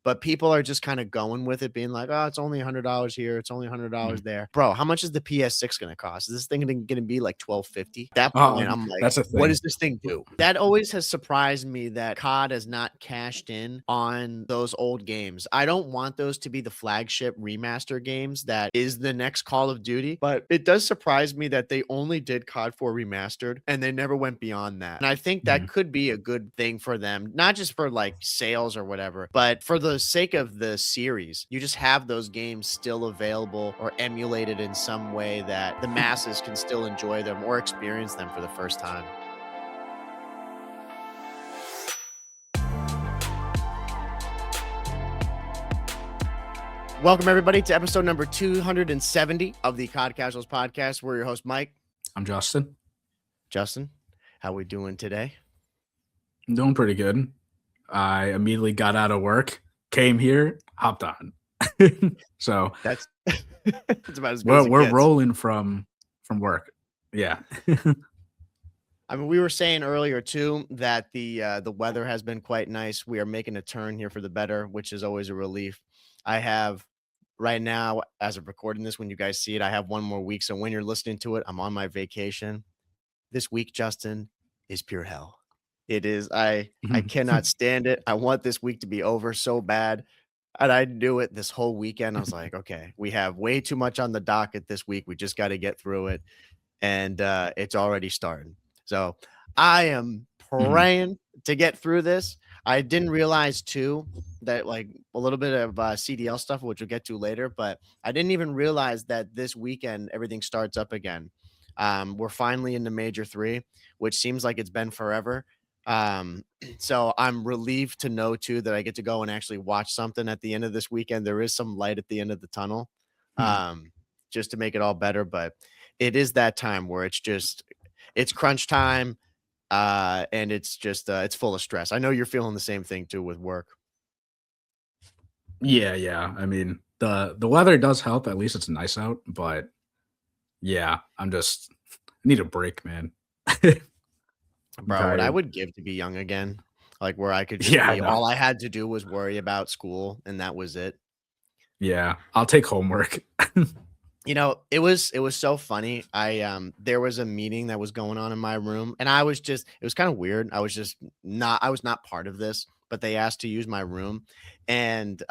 but people are just kind of going with it, being like, oh, it's only $100 here, it's only $100 there. Bro, how much is the PS6 going to cost? Is this thing going to be like 1250? At that point, I'm like, That's a what thing. does this thing do? That always has surprised me that COD has not cashed in on those old games. I don't want those to be the flagship remaster games that is the next Call of Duty, but it does surprise me that they only did COD 4 remastered and they never went beyond that. And I think that could be a good thing for them, not just for like sales or whatever, but for the sake of the series. You just have those games still available or emulated in some way that the masses can still enjoy them or experience them for the first time. Welcome, everybody, to episode number 270 of the COD Casuals podcast. We're your host, Mike. I'm Justin. Justin, how we doing today? I'm doing pretty good. I immediately got out of work, came here, hopped on. So that's about as good as it we're gets. rolling from work. Yeah. I mean, we were saying earlier too that the weather has been quite nice. We are making a turn here for the better, which is always a relief. I have right now, as of recording this, when you guys see it, I have one more week. So when you're listening to it, I'm on my vacation. This week, Justin, is pure hell. It is. I cannot stand it. I want this week to be over so bad. And I knew it this whole weekend. I was like, okay, we have way too much on the docket this week. We just got to get through it. And it's already starting. So I am praying to get through this. I didn't realize too that like a little bit of CDL stuff, which we'll get to later, but I didn't even realize that this weekend everything starts up again. We're finally in the Major 3, which seems like it's been forever. So I'm relieved to know too that I get to go and actually watch something at the end of this weekend. There is some light at the end of the tunnel, just to make it all better. But it is that time where it's crunch time. And it's just it's full of stress. I know you're feeling the same thing too with work. Yeah. I mean, the weather does help. At least it's nice out. But yeah, I need a break, man. Bro, what I would give to be young again, like where I could just be, all I had to do was worry about school and that was it. Yeah, I'll take homework. You know, it was so funny. There was a meeting that was going on in my room and it was kind of weird. I was not part of this, but they asked to use my room. And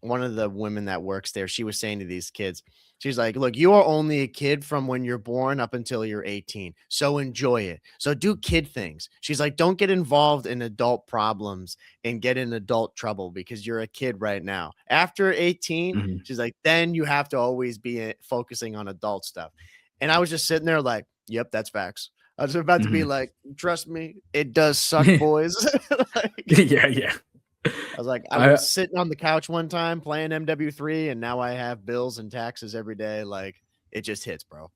one of the women that works there, she was saying to these kids, she's like, look, you are only a kid from when you're born up until you're 18. So enjoy it. So do kid things. She's like, don't get involved in adult problems and get in adult trouble because you're a kid right now. After 18, she's like, then you have to always be focusing on adult stuff. And I was just sitting there like, yep, that's facts. I was about to be like, trust me, it does suck, boys. Yeah. I was like, I was sitting on the couch one time playing MW3 and now I have bills and taxes every day. Like it just hits, bro.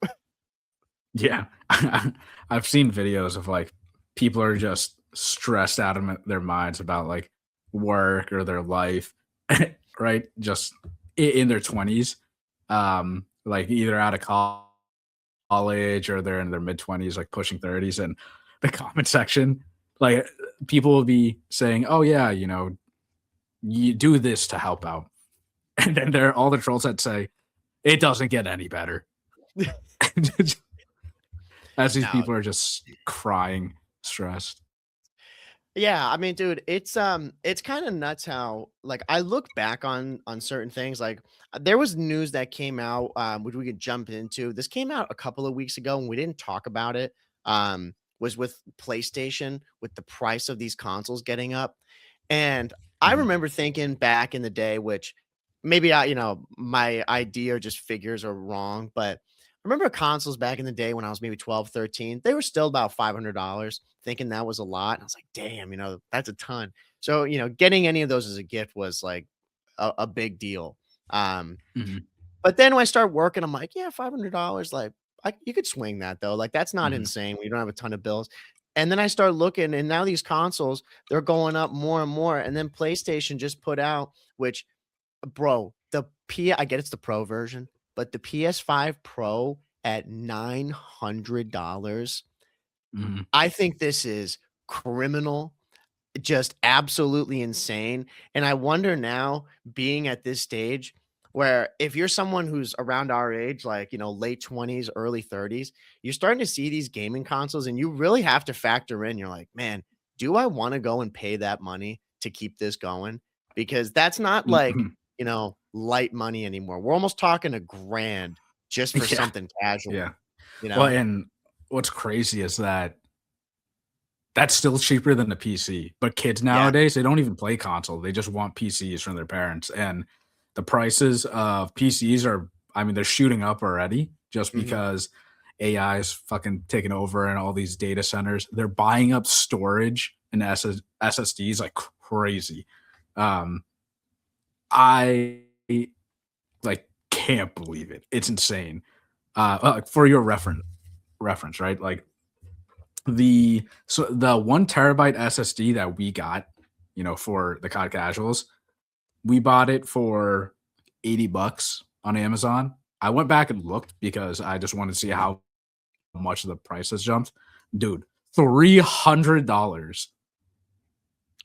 Yeah. I've seen videos of like people are just stressed out of their minds about like work or their life, right? Just in their 20s, like either out of college or they're in their mid 20s, like pushing 30s. And the comment section, like people will be saying, oh yeah, you do this to help out. And then there are all the trolls that say, it doesn't get any better. As these people are just crying, stressed. Yeah, I mean, dude, it's kind of nuts how like I look back on certain things. Like there was news that came out, which we could jump into. This came out a couple of weeks ago, and we didn't talk about it. Was with PlayStation with the price of these consoles getting up, and I remember thinking back in the day, which maybe my idea or just figures are wrong, but I remember consoles back in the day when I was maybe 12, 13, they were still about $500, thinking that was a lot. And I was like, damn, that's a ton. So, getting any of those as a gift was like a big deal. But then when I start working, I'm like, yeah, $500, like you could swing that though. Like that's not insane when you don't have a ton of bills. And then I start looking, and now these consoles, they're going up more and more. And then PlayStation just put out, which, bro, I get it's the Pro version, but the PS5 Pro at $900. I think this is criminal. just absolutely insane. And I wonder now, being at this stage, where if you're someone who's around our age, like, late 20s, early 30s, you're starting to see these gaming consoles and you really have to factor in, you're like, man, do I want to go and pay that money to keep this going? Because that's not like, Mhm. light money anymore. We're almost talking a grand just for Yeah, something casual, yeah. you Well, know? and what's crazy is that that's still cheaper than the PC, but kids Yeah. nowadays, they don't even play console, they just want PCs from their parents, and the prices of PCs are I mean, they're shooting up already just Mhm. because AI is fucking taking over and all these data centers. They're buying up storage and SSDs like crazy. Um, I, like, can't believe it. It's insane. For your reference, right? Like, the 1 terabyte SSD that we got, for the COD Casuals, we bought it for $80 on Amazon. I went back and looked because I just wanted to see how much the price has jumped. Dude, $300,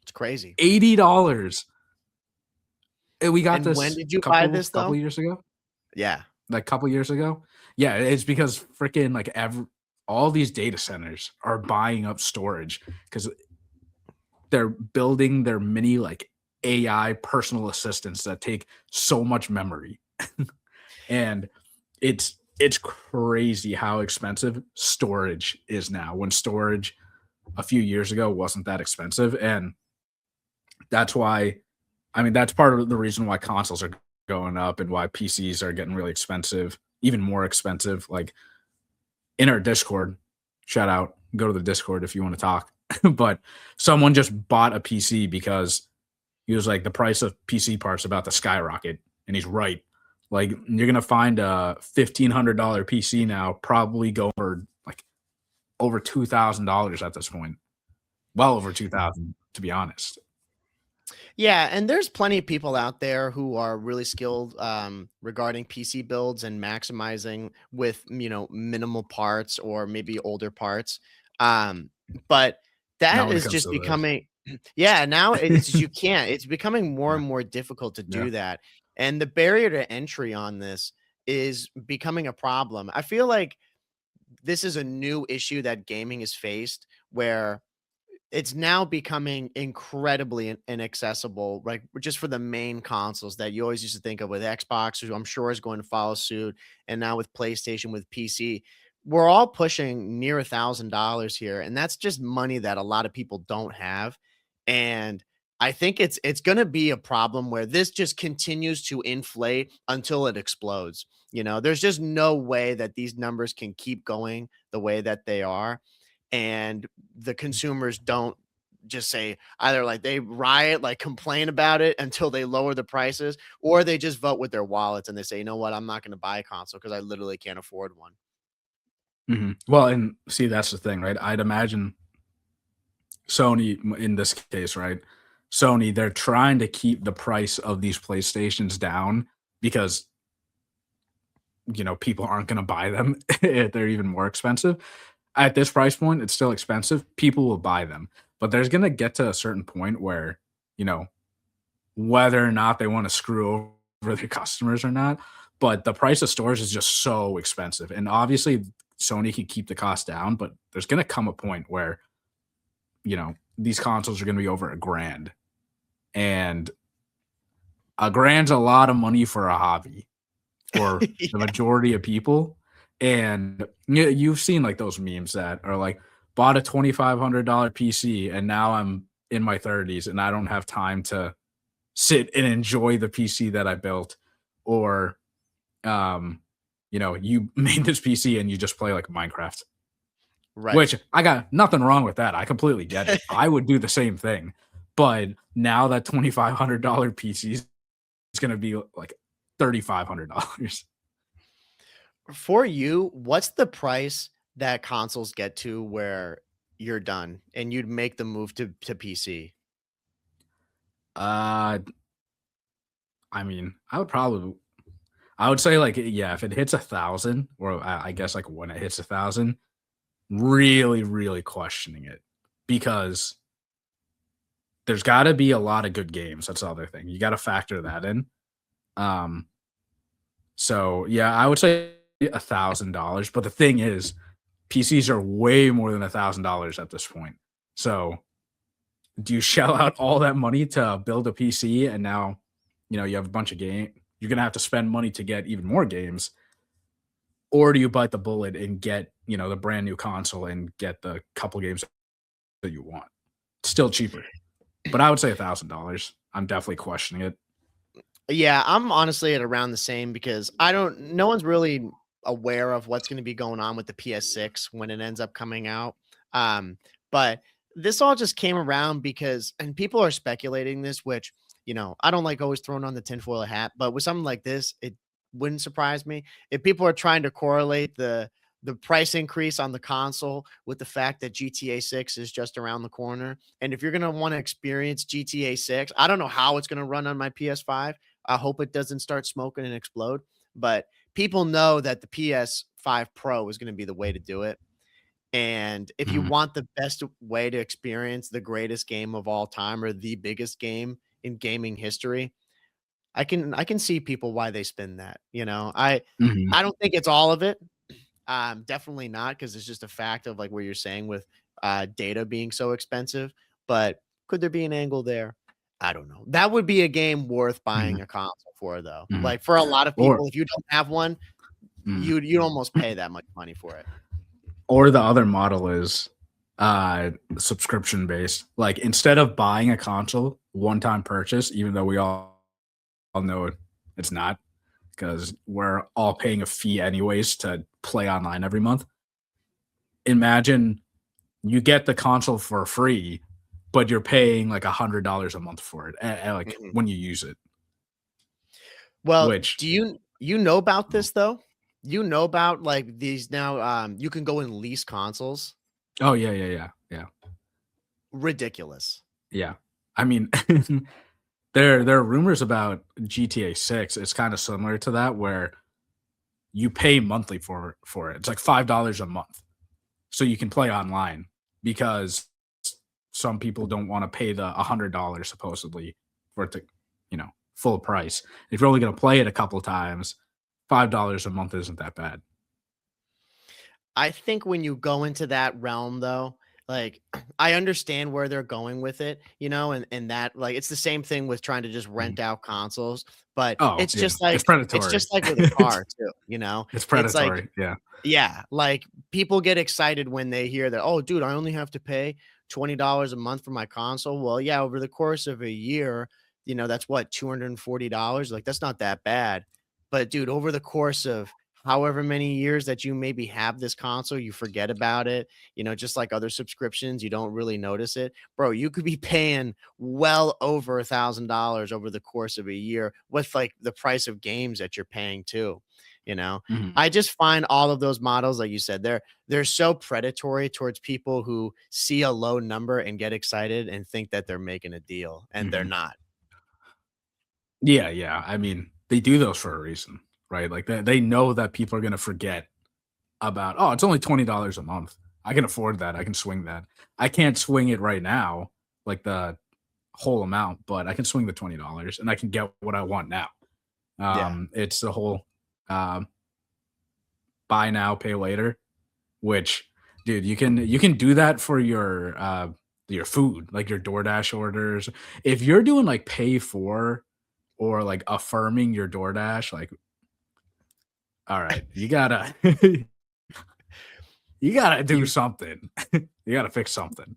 It's crazy. $80. And we got And when this did you buy couple this couple though? years ago. Yeah. Like, couple years ago. Yeah, it's because freaking, like, all these data centers are buying up storage because they're building their mini, like, AI personal assistants that take so much memory. And it's crazy how expensive storage is now when storage a few years ago wasn't that expensive. And that's why, I mean, that's part of the reason why consoles are going up and why PCs are getting really expensive, even more expensive. Like, in our Discord, shout out, go to the Discord if you want to talk. But someone just bought a PC because he was like, the price of PC parts about to skyrocket. And he's right. Like, you're gonna find a $1,500 PC now, probably go for like over $2,000 at this point. Well over 2,000, to be honest. Yeah, and there's plenty of people out there who are really skilled regarding PC builds and maximizing with minimal parts or maybe older parts. Um, but Not that when it is comes just to becoming, yeah. Now it's just, this. you can't. It's becoming more Yeah, and more difficult to yeah. do that, and the barrier to entry on this is becoming a problem. I feel like this is a new issue that gaming has faced, where it's now becoming incredibly inaccessible, like just for the main consoles that you always used to think of with Xbox, who I'm sure is going to follow suit, and now with PlayStation, with PC. We're all pushing near $1,000 here, and that's just money that a lot of people don't have. And I think it's going to be a problem where this just continues to inflate until it explodes. There's just no way that these numbers can keep going the way that they are, and the consumers don't just say, either like they riot, like complain about it until they lower the prices, or they just vote with their wallets and they say, you know what, I'm not going to buy a console because I literally can't afford one. Well, and see, that's the thing, right? I'd imagine Sony in this case, right? Sony, they're trying to keep the price of these PlayStations down because people aren't going to buy them if they're even more expensive. At this price point, it's still expensive. People will buy them, but there's going to get to a certain point where, you know, whether or not they want to screw over their customers or not, but the price of stores is just so expensive. And obviously, Sony can keep the cost down, but there's going to come a point where, these consoles are going to be over a grand. And a grand's a lot of money for a hobby for the Yeah, majority of people. And you've seen like those memes that are like, bought a $2,500 PC and now I'm in my 30s and I don't have time to sit and enjoy the PC that I built. Or, you made this PC and you just play like Minecraft, right. which I got nothing wrong with that. I completely get it. I would do the same thing. But now that $2,500 PC is going to be like $3,500. For you, what's the price that consoles get to where you're done and you'd make the move to PC? Uh, I would say like, yeah, if it hits 1,000, or I guess like when it hits 1,000, really, really questioning it because there's got to be a lot of good games. That's the other thing. You got to factor that in. Um, so yeah, I would say $1,000. But the thing is, PCs are way more than $1,000 at this point. So do you shell out all that money to build a PC and now, you have a bunch of game? You're gonna have to spend money to get even more games, or do you bite the bullet and get the brand new console and get the couple games that you want? Still cheaper, but I would say $1,000. I'm definitely questioning it. Yeah, I'm honestly at around the same because no one's really aware of what's going to be going on with the PS6 when it ends up coming out. Um, but this all just came around because, and people are speculating this, which, I don't like always throwing on the tinfoil hat, but with something like this, it wouldn't surprise me if people are trying to correlate the price increase on the console with the fact that GTA 6 is just around the corner. And if you're going to want to experience GTA 6, I don't know how it's going to run on my PS5. I hope it doesn't start smoking and explode. But people know that the PS5 Pro is going to be the way to do it. And if you Mhm, want the best way to experience the greatest game of all time or the biggest game in gaming history, I can see people why they spin that. mhm, I don't think it's all of it. Definitely not, because it's just a fact of like what you're saying with data being so expensive. But could there be an angle there? I don't know. That would be a game worth mhm, buying a console for, though. mhm. Like for a lot of Or people, if you don't have one, mhm. you'd almost pay that much money for it. Or the other model is subscription based. Like instead of buying a console, one time purchase, even though we all know it's not, because we're all paying a fee anyways to play online every month. Imagine you get the console for free, but you're paying like $100 a month for it, like Mhm. when you use it. Well, Which, do you know about this though? You know about like these now? You can go and lease consoles. oh yeah, yeah, yeah, yeah, Ridiculous. yeah. I mean, there are rumors about GTA 6. It's kind of similar to that, where you pay monthly for it. It's like $5 a month, so you can play online because some people don't want to pay the $100 supposedly for it to, full price. If you're only going to play it a couple times, $5 a month isn't that bad. I think when you go into that realm though, like I understand where they're going with it, and that like it's the same thing with trying to just Mhm. rent out consoles, but Oh it's yeah, just it's like it's predatory. just like with a it's car too. it's It's like predatory. Yeah. yeah, like people get excited when they hear that, oh dude, I only have to pay $20 a month for my console. Well, yeah, over the course of a year, that's what, $240. Like that's not that bad. But dude, over the course of however many years that you maybe have this console, you forget about it, just like other subscriptions, you don't really notice it. Bro, you could be paying well over $1,000 over the course of a year with like the price of games that you're paying too. You know, Mhm, I just find all of those models, like you said, they're so predatory towards people who see a low number and get excited and think that they're making a deal, and they're mhm. not. Yeah, yeah. I mean, they do those for a reason, right? Like they know that people are gonna forget about, oh, it's only $20 a month. I can afford that. I can swing that. I can't swing it right now, like the whole amount, but I can swing the $20 and I can get what I want now. Yeah. It's the whole um, buy now, pay later, which, dude, you can do that for your food, like your DoorDash orders. If you're doing like pay for or like affirming your DoorDash, like, all right, you gotta you gotta do You something. You gotta fix something.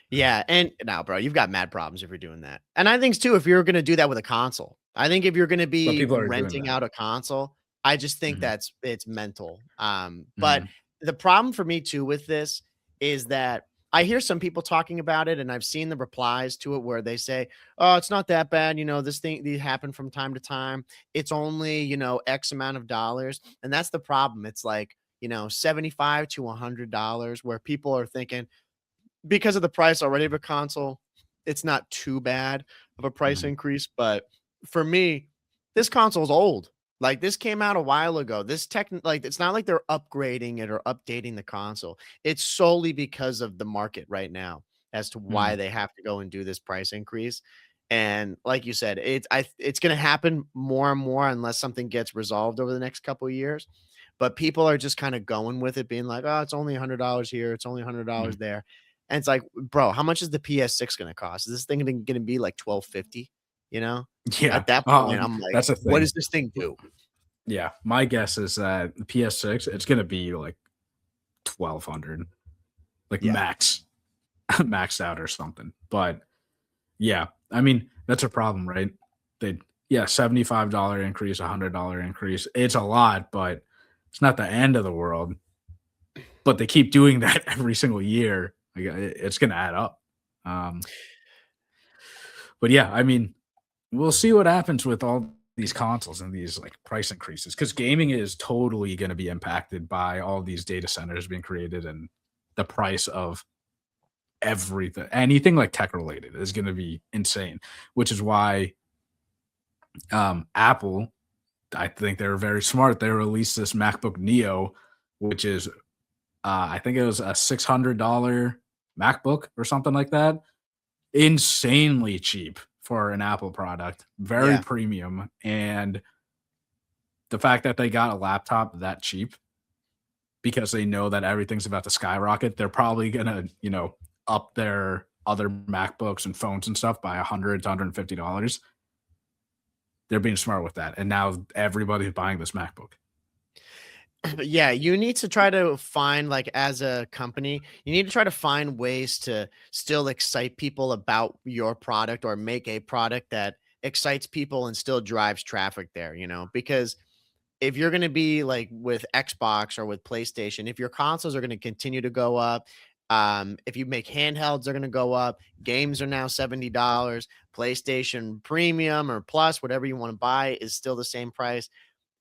Yeah, and now, bro, you've got mad problems if you're doing that. And I think too, if you're gonna do that with a console, I think if you're gonna But be people are doing renting that. out a console, I just think Mhm, it's mental. But mhm, the problem for me too with this is that I hear some people talking about it, and I've seen the replies to it where they say, "Oh, it's not that bad. This thing these happen from time to time. It's only X amount of dollars," and that's the problem. It's like 75 to $100, where people are thinking, because of the price already of a console, it's not too bad of a price mhm, increase. But for me, this console's old. Like this came out a while ago. Like it's not like they're upgrading it or updating the console. It's solely because of the market right now. as to why Mhm. they have to go and do this price increase. And like you said, it's going to happen more and more unless something gets resolved over the next couple of years. But people are just kind of going with it, being like, "Oh, it's only $100 here, it's only $100 Mhm. there," and it's like, bro, how much is the PS6 going to cost? Is this thing going to be like 1250? You know, Yeah, at that point, I'm like, that's a what thing. does this thing do? Yeah, my guess is that the PS6, it's gonna be like 1,200, like Yeah. max, maxed out or something. But yeah, I mean, that's a problem, right? They yeah, $75 increase, $100 increase. It's a lot, but it's not the end of the world. But they keep doing that every single year. Like, it's gonna add up. Um, but yeah, I mean, we'll see what happens with all these consoles and these like price increases because gaming is totally going to be impacted by all these data centers being created and the price of everything. Anything like tech related is going to be insane, which is why Apple, I think they were very smart. They released this MacBook Neo, which is I think it was a $600 MacBook or something like that. Insanely cheap for an Apple product, very Yeah. premium, and the fact that they got a laptop that cheap because they know that everything's about to skyrocket, they're probably gonna, up their other MacBooks and phones and stuff by 100 to $150. They're being smart with that, and now everybody's buying this MacBook. Yeah, you need to try to find, like, as a company, you need to try to find ways to still excite people about your product or make a product that excites people and still drives traffic there, because if you're going to be like with Xbox or with PlayStation, if your consoles are going to continue to go up, if you make handhelds, they're going to go up. Games are now $70. PlayStation Premium or Plus, whatever you want to buy, is still the same price.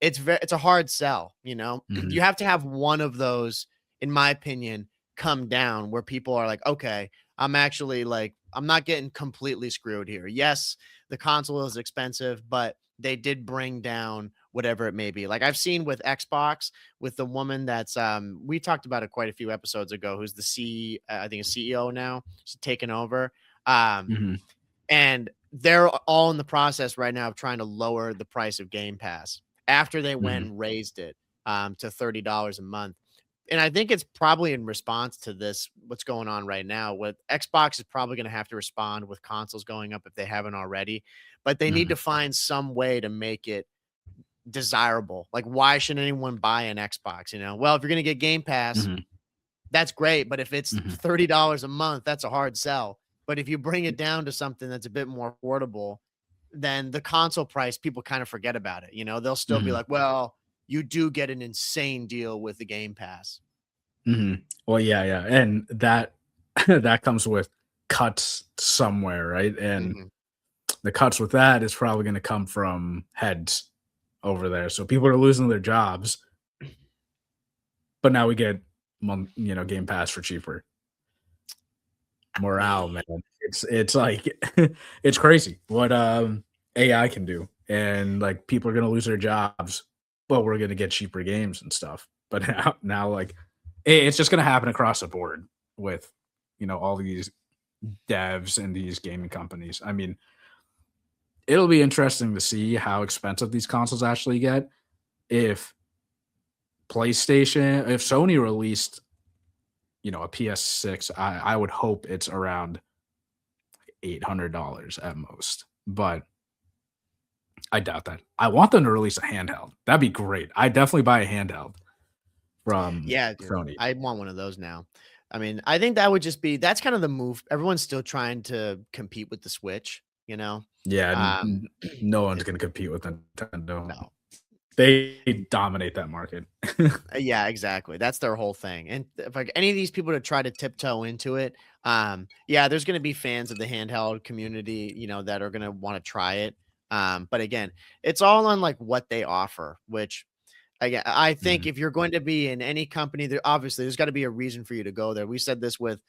It's a hard sell, you know? Mhm, You have to have one of those, in my opinion, come down where people are like, "Okay, I'm actually like I'm not getting completely screwed here." Yes, the console is expensive, but they did bring down whatever it may be. Like I've seen with Xbox with the woman that's we talked about it quite a few episodes ago, who's the I think a CEO now. She's taken over. Um mhm, and they're all in the process right now of trying to lower the price of Game Pass after they went mhm, and raised it, to $30 a month. And I think it's probably in response to this, what's going on right now with Xbox is probably going to have to respond with consoles going up if they haven't already, but they need mhm, to find some way to make it desirable. Like, why should anyone buy an Xbox? Well, if you're going to get Game Pass, mhm, that's great, but if it's mhm, $30 a month, that's a hard sell. But if you bring it down to something that's a bit more affordable, then the console price, people kind of forget about it. They'll still be mhm, like, well, you do get an insane deal with the Game Pass. mhm. Well, yeah, yeah, and that that comes with cuts somewhere, right? And Mhm. the cuts with that is probably gonna come from heads over there. So people are losing their jobs, but now we get Game Pass for cheaper. Morale, man. It's like it's crazy what AI can do. And like people are gonna lose their jobs, but we're gonna get cheaper games and stuff. But now like it's just gonna happen across the board with all these devs and these gaming companies. I mean, it'll be interesting to see how expensive these consoles actually get if if Sony released, a PS6, I would hope it's around $800 at most. But I doubt that. I want them to release a handheld. That'd be great. I'd definitely buy a handheld from Yeah, dude. Sony. I want one of those now. I mean, I think that would just be that's kind of the move. Everyone's still trying to compete with the Switch, you know? Yeah, Um, no one's it's gonna compete with Nintendo. no. They dominate that market. Yeah, exactly. That's their whole thing. And if like any of these people to try to tiptoe into it, yeah, there's going to be fans of the handheld community, that are going to want to try it. But again, it's all on like what they offer, which again, I think Mhm, if you're going to be in any company, there obviously there's got to be a reason for you to go there. We said this with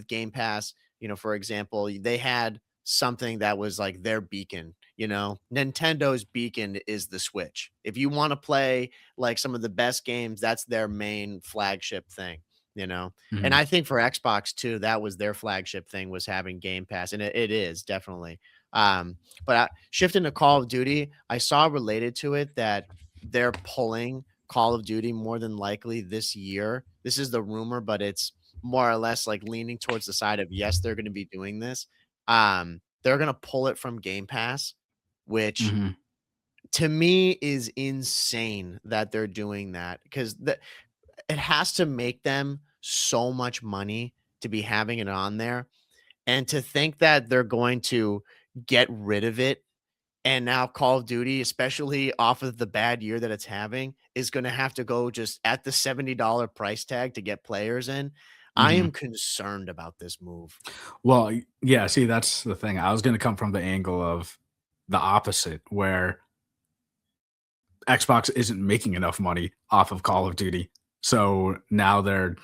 Game Pass, for example, they had something that was like their beacon, Nintendo's beacon is the Switch. If you want to play like some of the best games, that's their main flagship thing. you know? And Mhm. I think for Xbox too, that was their flagship thing was having Game Pass, and it is definitely. But shifting to Call of Duty, I saw related to it that they're pulling Call of Duty more than likely this year. This is the rumor, but it's more or less like leaning towards the side of yes, they're going to be doing this. They're going to pull it from Game Pass, which Mhm. to me is insane that they're doing that because it has to make them so much money to be having it on there. And to think that they're going to get rid of it and now Call of Duty, especially off of the bad year that it's having, is gonna have to go just at the $70 price tag to get players in. I Mhm. am concerned about this move. Well, yeah, see, that's the thing. I was gonna come from the angle of the opposite, where Xbox isn't making enough money off of Call of Duty. So now they're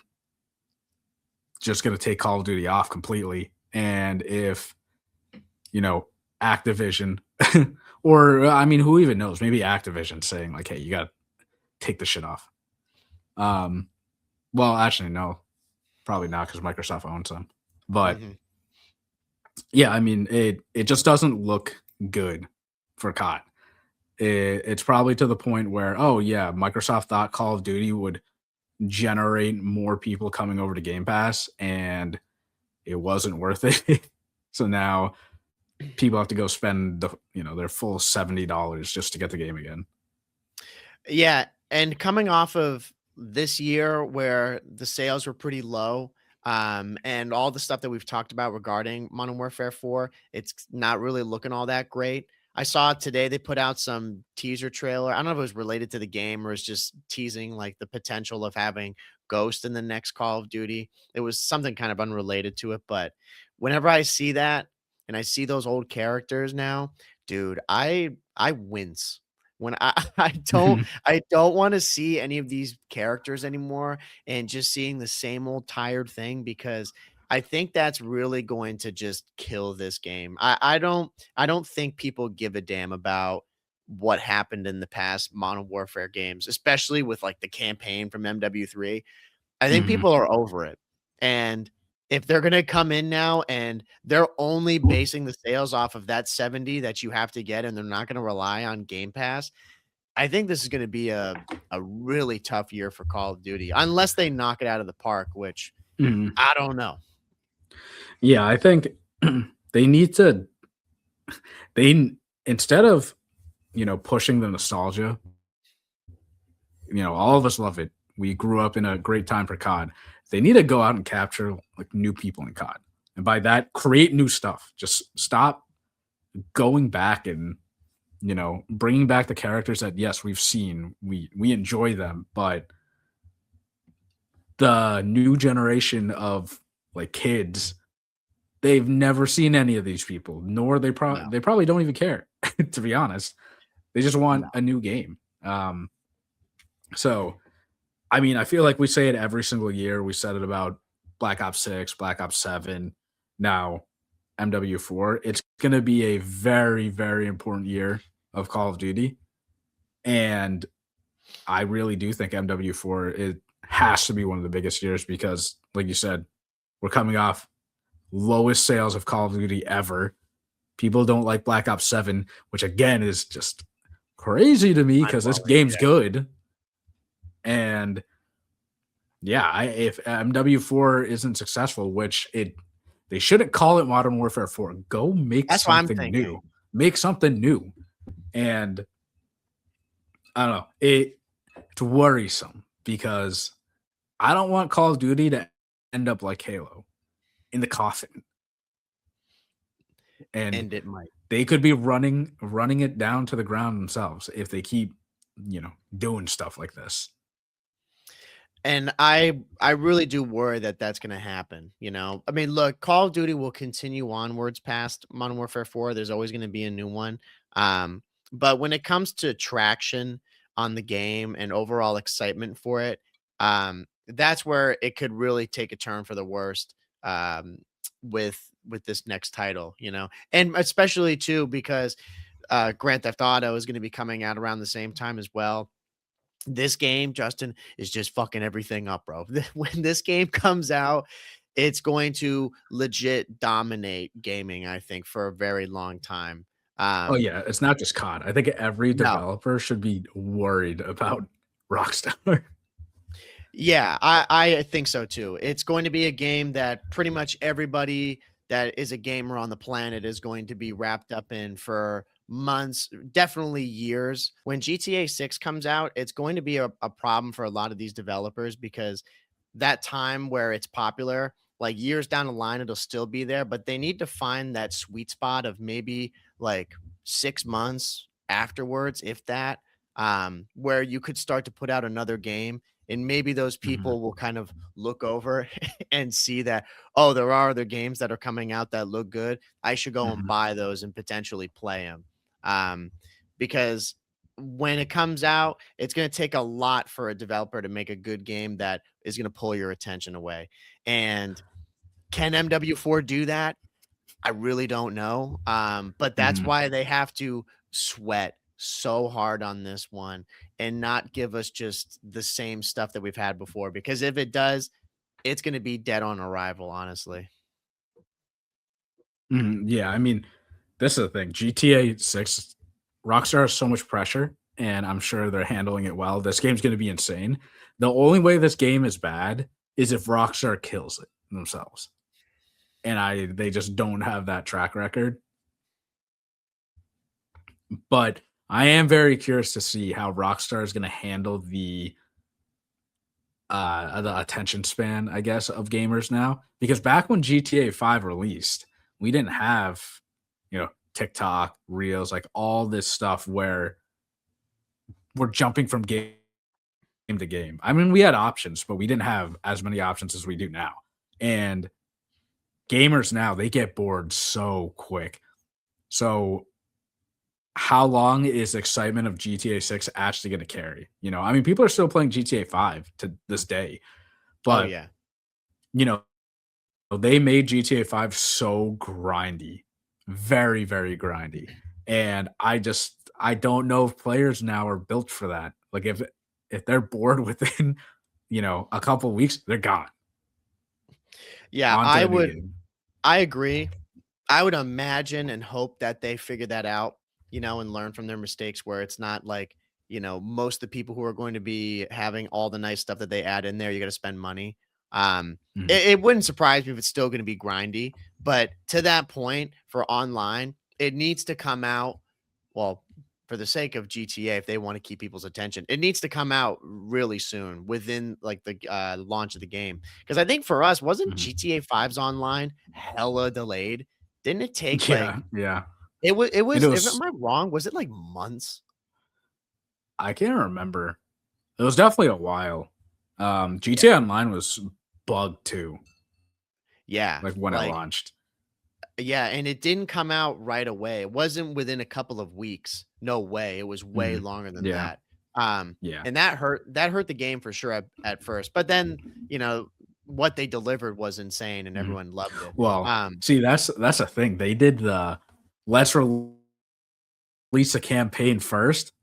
just gonna take Call of Duty off completely. And if, you know, Activision or I mean, who even knows? Maybe Activision saying like, "Hey, you gotta take the shit off." Um, well, actually, no, probably not because Microsoft owns them. But Mhm. yeah, I mean, it just doesn't look good for COD. It's probably to the point where, oh yeah, Microsoft thought Call of Duty would generate more people coming over to Game Pass, and it wasn't worth it. So now people have to go spend their full $70 just to get the game again. Yeah, and coming off of this year where the sales were pretty low, and all the stuff that we've talked about regarding Modern Warfare 4, it's not really looking all that great. I saw today they put out some teaser trailer. I don't know if it was related to the game or it's just teasing like the potential of having Ghost in the next Call of Duty. It was something kind of unrelated to it, but whenever I see that and I see those old characters now, dude, I wince when I don't wanna see any of these characters anymore and just seeing the same old tired thing because I think that's really going to just kill this game. I don't think people give a damn about what happened in the past Modern Warfare games, especially with, like, the campaign from MW3. I think Mhm. people are over it, and if they're gonna come in now and they're only basing the sales off of that 70 that you have to get and they're not gonna rely on Game Pass, I think this is gonna be a really tough year for Call of Duty, unless they knock it out of the park, which Mhm. I don't know. Yeah, I think they need to they instead of pushing the nostalgia. All of us love it. We grew up in a great time for COD. They need to go out and capture like new people in COD, and by that, create new stuff. Just stop going back and bringing back the characters that yes we've seen, we enjoy them, but the new generation of like kids, they've never seen any of these people, nor No, they probably don't even care. To be honest, they just no. want a new game. So I mean, I feel like we say it every single year. We said it about Black Ops 6, Black Ops 7, now MW4. It's going to be a very, very important year of Call of Duty. And I really do think MW4 it has to be one of the biggest years because, like you said, we're coming off lowest sales of Call of Duty ever. People don't like Black Ops 7, which again is just crazy to me because this Mind-blowing, game's yeah. good. And yeah, if MW4 isn't successful, which they shouldn't call it Modern Warfare 4. Go make That's what I'm something thinking. new. Make something new. And I don't know. It's worrisome because I don't want Call of Duty to end up like Halo in the coffin. And And it might. they could be running it down to the ground themselves if they keep, doing stuff like this. And I really do worry that that's gonna happen, you know? I mean, look, Call of Duty will continue onwards past Modern Warfare 4, there's always gonna be a new one, but when it comes to traction on the game and overall excitement for it, that's where it could really take a turn for the worst, with this next title, you know? And especially too because, Grand Theft Auto is gonna be coming out around the same time as well. This game, Justin, is just fucking everything up, bro. When this game comes out, it's going to legit dominate gaming, I think, for a very long time. Oh, Um, yeah, it's not just COD. I think every no. developer should be worried about Rockstar. Yeah, I think so too. It's going to be a game that pretty much everybody that is a gamer on the planet is going to be wrapped up in for months, definitely years. When GTA 6 comes out, it's going to be a problem for a lot of these developers because that time where it's popular, like years down the line, it'll still be there, but they need to find that sweet spot of maybe like 6 months afterwards, if that, where you could start to put out another game and maybe those Mhm, people will kind of look over and see that, oh, there are other games that are coming out that look good. I should go and mhm, buy those and potentially play them. Because when it comes out, it's going to take a lot for a developer to make a good game that is going to pull your attention away. And can MW4 do that? I really don't know. But that's mhm. why they have to sweat so hard on this one and not give us just the same stuff that we've had before. Because if it does, it's going to be dead on arrival, honestly. Mhm, yeah, I mean, this is the thing, GTA 6, Rockstar has so much pressure, and I'm sure they're handling it well. This game's gonna be insane. The only way this game is bad is if Rockstar kills it themselves, and I they just don't have that track record, but I am very curious to see how Rockstar is gonna handle the attention span, I guess, of gamers now, because back when GTA 5 released, we didn't have, TikTok, Reels, like all this stuff where we're jumping from game to game. I mean, we had options, but we didn't have as many options as we do now. And gamers now, they get bored so quick. So, how long is excitement of GTA 6 actually going to carry? I mean, people are still playing GTA 5 to this day, Oh, but yeah. you know, they made GTA 5 so grindy, very, very grindy. And I don't know if players now are built for that. Like if they're bored within, a couple weeks, they're gone. Yeah, On to a new game. I agree. I would imagine and hope that they figure that out, and learn from their mistakes where it's not like, most of the people who are going to be having all the nice stuff that they add in there, you got to spend money. Mhm, It wouldn't surprise me if it's still going to be grindy, but to that point for online, it needs to come out. Well, for the sake of GTA, if they want to keep people's attention, it needs to come out really soon within like the launch of the game. Because I think for us, wasn't mhm. GTA 5's online hella delayed? Didn't it take Yeah, like yeah. it And it was if was am I wrong? Was it like months? I can't remember. It was definitely a while. Yeah. GTA Online was bugged too, Yeah. like when it Like, launched. yeah, and it didn't come out right away. It wasn't within a couple of weeks. No way. It was way Mhm. longer than Yeah, that. yeah. And that hurt the game for sure at first. But then, what they delivered was insane and Mhm. everyone loved it. Well, see, that's the thing. They did the let's release a campaign first,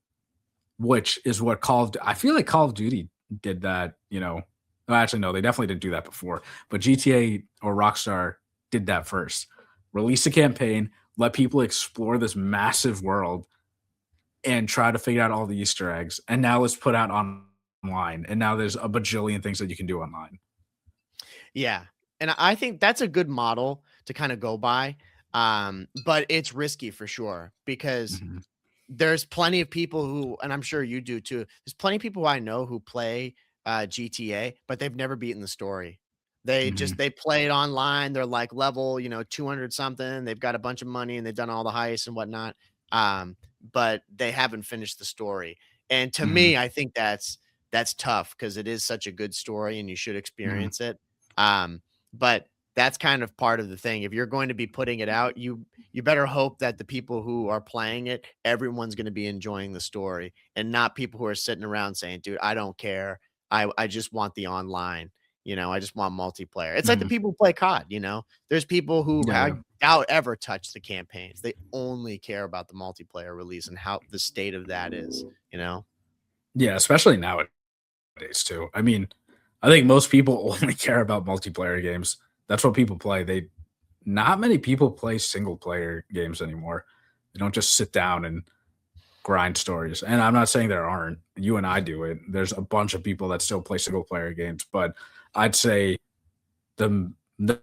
which is what I feel like Call of Duty did that. Well, actually, no, they definitely didn't do that before. But GTA or Rockstar did that first. Release a campaign, let people explore this massive world and try to figure out all the Easter eggs. And now let's put out online. And now there's a bajillion things that you can do online. Yeah, and I think that's a good model to kinda go by, but it's risky for sure because Mhm, there's plenty of people who and I'm sure you do too, there's plenty of people I know who play, GTA, but they've never beaten the story. mhm, They play it online, they're, like, level, 200 something, they've got a bunch of money, and they've done all the heists and whatnot, but they haven't finished the story, and to mhm, me, I think that's tough because it is such a good story, and you should mhm. experience it, but that's kind of part of the thing. If you're going to be putting it out, you better hope that the people who are playing it, everyone's gonna be enjoying the story and not people who are sitting around saying, "Dude, I don't care. I just want the online, I just want multiplayer." It's like the Mhm. people who play COD. There's people who Yeah, I yeah. doubt ever touch the campaigns. They only care about the multiplayer release and how the state of that is, you know? Yeah, especially nowadays too. I mean, I think most people only care about multiplayer games. That's what people play. They Not many people play single player games anymore. They don't just sit down and grind stories. And I'm not saying there aren't. You and I do it. There's a bunch of people that still play single player games, but I'd say the the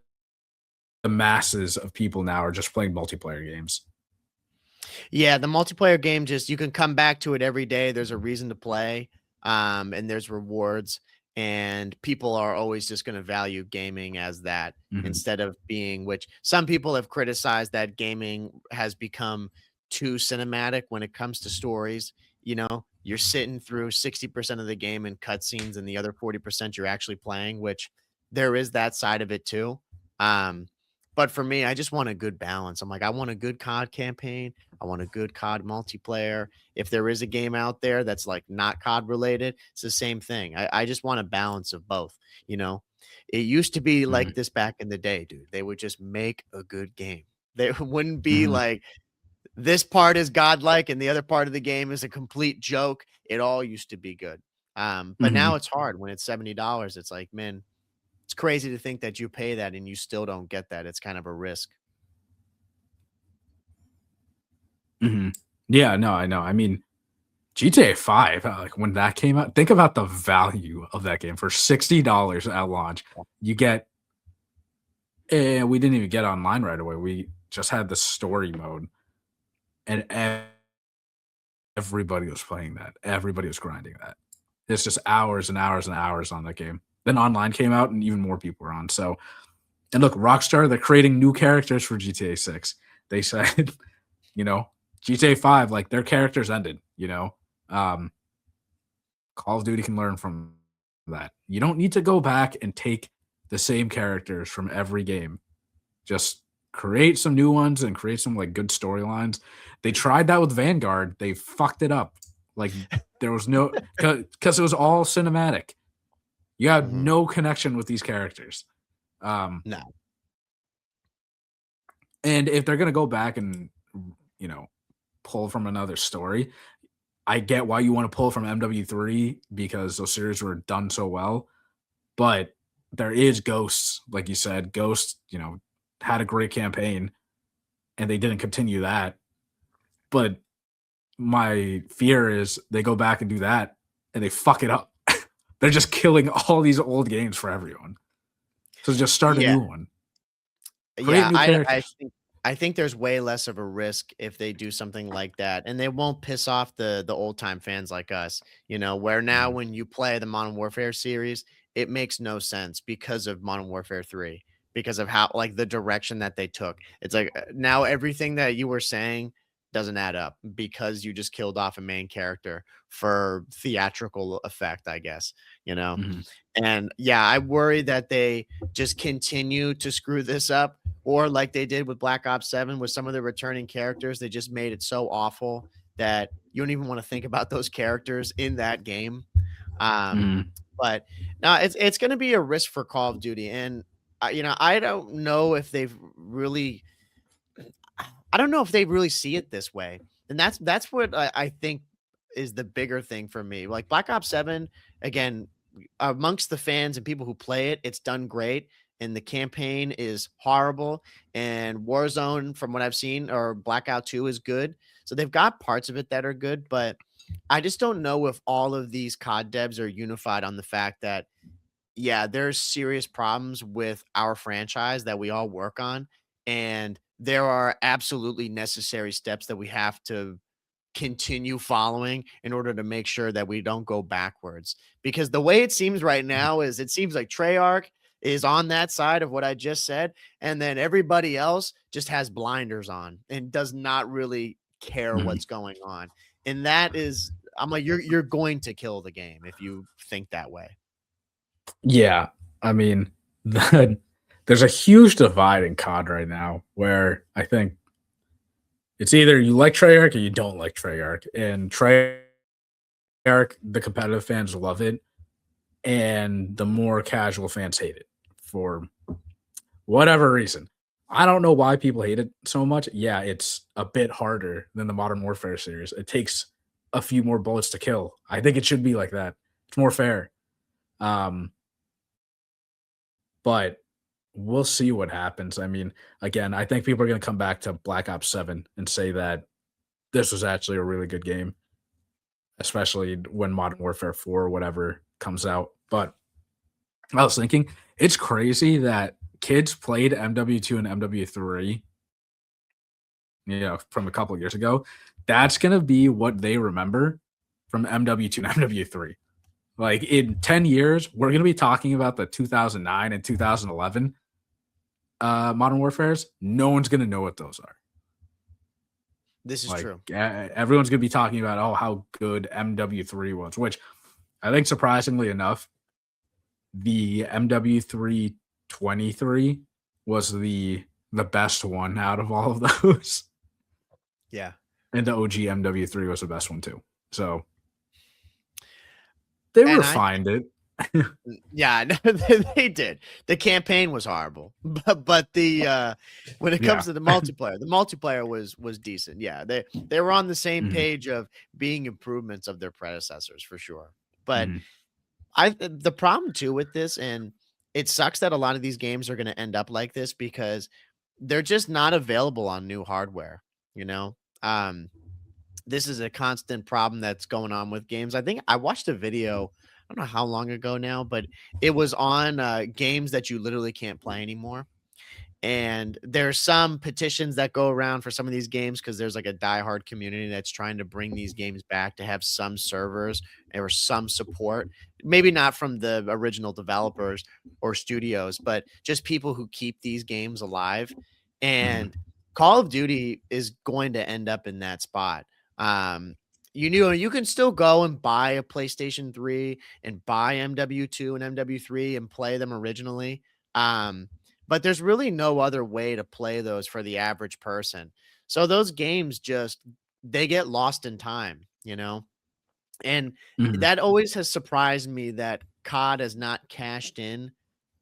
masses of people now are just playing multiplayer games. Yeah, the multiplayer game just you can come back to it every day. There's a reason to play, and there's rewards, and people are always just going to value gaming as that Mhm, instead of being which some people have criticized that gaming has become too cinematic when it comes to stories. You know, you're sitting through 60% of the game in cutscenes, and the other 40% you're actually playing, which there is that side of it too. Um, but for me, I just want a good balance. I'm like, I want a good COD campaign. I want a good COD multiplayer. If there is a game out there that's like not COD related, it's the same thing. I just want a balance of both. You know, it used to be like mhm, this back in the day, dude. They would just make a good game. They wouldn't be mhm, like this part is godlike and the other part of the game is a complete joke. It all used to be good. But now mhm, it's hard when it's $70. It's like, man, it's crazy to think that you pay that and you still don't get that. It's kind of a risk. mhm. Yeah, no, I know. I mean, GTA 5, like when that came out, think about the value of that game for $60 at launch. You get, and we didn't even get online right away. We just had the story mode, and everybody was playing that. Everybody was grinding that. It's just hours and hours and hours on that game. Then online came out, and even more people were on. So, and look, Rockstar, they're creating new characters for GTA 6. They said, you know, GTA 5, like their characters ended, Um, Call of Duty can learn from that. You don't need to go back and take the same characters from every game. Just create some new ones and create some like good storylines. They tried that with Vanguard. They fucked it up. Like there was no because it was all cinematic. You had Mhm. no connection with these characters. Um, No. and if they're gonna go back and you know pull from another story, I get why you want to pull from MW3 because those series were done so well. But there is Ghosts, like you said. Ghosts, had a great campaign and they didn't continue that. But my fear is they go back and do that and they fuck it up. They're just killing all these old games for everyone. So just start a Yeah. new one. Create Yeah, new I characters. think there's way less of a risk if they do something like that, and they won't piss off the old time fans like us, where now Mhm, when you play the Modern Warfare series, it makes no sense because of Modern Warfare 3, because of how like the direction that they took. It's like now everything that you were saying doesn't add up because you just killed off a main character for theatrical effect, I guess, you know. mhm, And yeah, I worry that they just continue to screw this up or like they did with Black Ops 7 with some of the returning characters, they just made it so awful that you don't even want to think about those characters in that game. Um, mhm, but no, it's going to be a risk for Call of Duty, and I don't know if they've really I don't know if they really see it this way. And that's what I think is the bigger thing for me. Like Black Ops 7, again, amongst the fans and people who play it, it's done great. And the campaign is horrible. And Warzone, from what I've seen, or Blackout 2 is good. So they've got parts of it that are good, but I just don't know if all of these COD devs are unified on the fact that yeah, there's serious problems with our franchise that we all work on, and there are absolutely necessary steps that we have to continue following in order to make sure that we don't go backwards. Because the way it seems right now is it seems like Treyarch is on that side of what I just said, and then everybody else just has blinders on and does not really care mhm. what's going on. And that is I'm like, you're going to kill the game if you think that way. Yeah. I mean, there's a huge divide in COD right now where I think it's either you like Treyarch or you don't like Treyarch. And Treyarch, the competitive fans love it, and the more casual fans hate it for whatever reason. I don't know why people hate it so much. Yeah, it's a bit harder than the Modern Warfare series. It takes a few more bullets to kill. I think it should be like that. It's more fair. Um, but we'll see what happens. I mean, again, I think people are going to come back to Black Ops 7 and say that this was actually a really good game, especially when Modern Warfare 4 or whatever comes out. But I was thinking, it's crazy that kids played MW2 and MW3, from a couple of years ago. That's going to be what they remember from MW2 and MW3. Like in 10 years, we're going to be talking about the 2009 and 2011 Modern Warfares. No one's going to know what those are. This is Like true. everyone's going to be talking about, oh, how good MW3 was, which I think surprisingly enough, the MW323 was the best one out of all of those. Yeah. And the OG MW3 was the best one too. So they And I refined it. Yeah, no, they did. The campaign was horrible, but when it Yeah. comes to the multiplayer was decent. Yeah, they were on the same Mhm, page of being improvements of their predecessors for sure. But mhm, the problem too with this, and it sucks that a lot of these games are going to end up like this because they're just not available on new hardware. You know, um, this is a constant problem that's going on with games. I think I watched a video, I don't know how long ago now, but it was on games that you literally can't play anymore. And there's some petitions that go around for some of these games because there's like a diehard community that's trying to bring these games back to have some servers or some support. Maybe not from the original developers or studios, but just people who keep these games alive. mhm, And Call of Duty is going to end up in that spot. Um, you can still go and buy a PlayStation 3 and buy MW2 and MW3 and play them originally. But there's really no other way to play those for the average person. So those games just they get lost in time, you know? And mhm, that always has surprised me that COD has not cashed in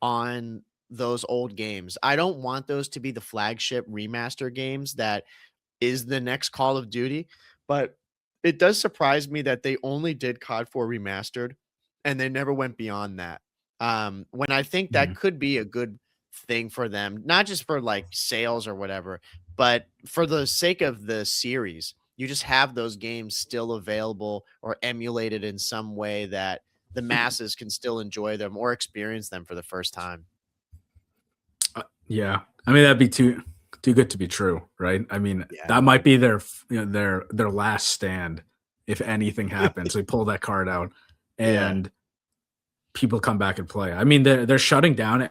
on those old games. I don't want those to be the flagship remaster games that is the next Call of Duty, but it does surprise me that they only did COD 4 Remastered and they never went beyond that. When I think that mhm. could be a good thing for them, not just for like sales or whatever, but for the sake of the series. You just have those games still available or emulated in some way that the masses can still enjoy them or experience them for the first time. Yeah. I mean, that'd be too good to be true, right? I mean, Yeah. that might be their last stand if anything happens. They pull that card out Yeah. and people come back and play. I mean, they're shutting down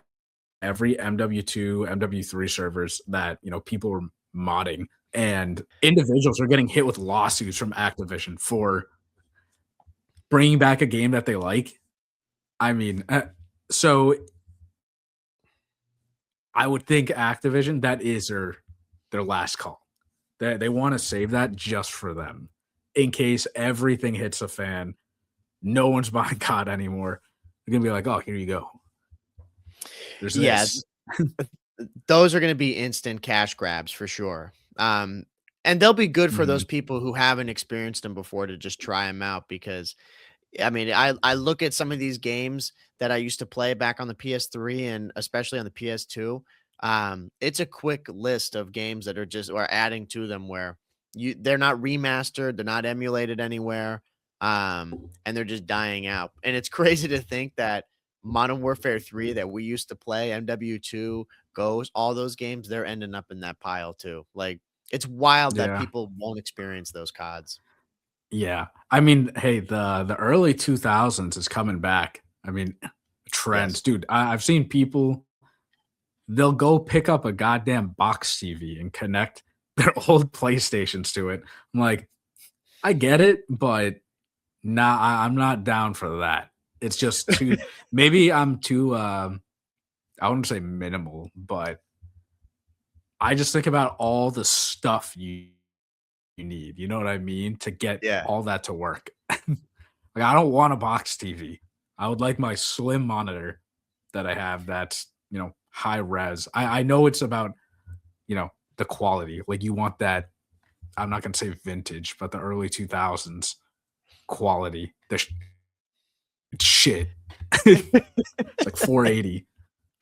every MW2, MW3 servers that, people were modding, and individuals are getting hit with lawsuits from Activision for bringing back a game that they like. I mean, so I would think Activision, that is their last call. They wanna save that just for them in case everything hits a fan, no one's buying COD anymore. They're gonna be like, "Oh, here you go. There's Yeah. this." Those are gonna be instant cash grabs for sure. And they'll be good for those Mhm. people who haven't experienced them before to just try them out because, I mean, I look at some of these games that I used to play back on the PS3 and especially on the PS2. It's a quick list of games that are just or adding to them where they're not remastered, they're not emulated anywhere, and they're just dying out. And it's crazy to think that Modern Warfare 3 that we used to play, MW2, Ghost, all those games, they're ending up in that pile too. Like it's wild that Yeah. people won't experience those CODs. Yeah. I mean, hey, the early 2000s is coming back. I mean, trends. Yes. Dude, I've seen people, they'll go pick up a goddamn box TV and connect their old PlayStations to it. I'm like, I get it, but nah, I'm not down for that. It's just too maybe I'm too, I wouldn't say minimal, but I just think about all the stuff you need, you know what I mean, to get Yeah. all that to work. Like, I don't want a box TV. I would like my slim monitor that I have that's, high res. I know it's about, the quality. Like, you want that, I'm not gonna say vintage, but the early 2000s. quality. It's shit. It's like 480.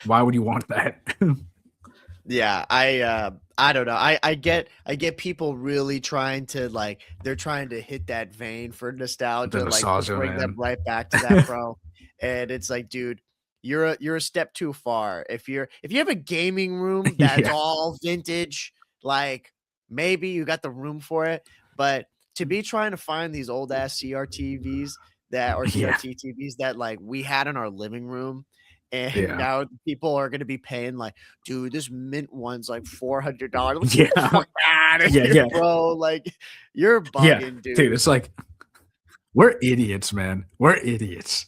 Why would you want that? Yeah, I don't know. I get people really trying to like they're trying to hit that vein for The nostalgia, like to nostalgia, bring them man. right back to that, bro. And it's like, dude, you're a step too far. If you have a gaming room that's Yeah. all vintage, like maybe you got the room for it, but to be trying to find these old ass CRTVs that or Yeah. CRT TVs that like we had in our living room and Yeah. now people are gonna be paying like, dude, this mint one's like $400. Like, get the Yeah. fuck out of Yeah, here, yeah. bro. Like, you're Yeah. bugging, Dude, dude. it's like we're idiots, man. We're idiots.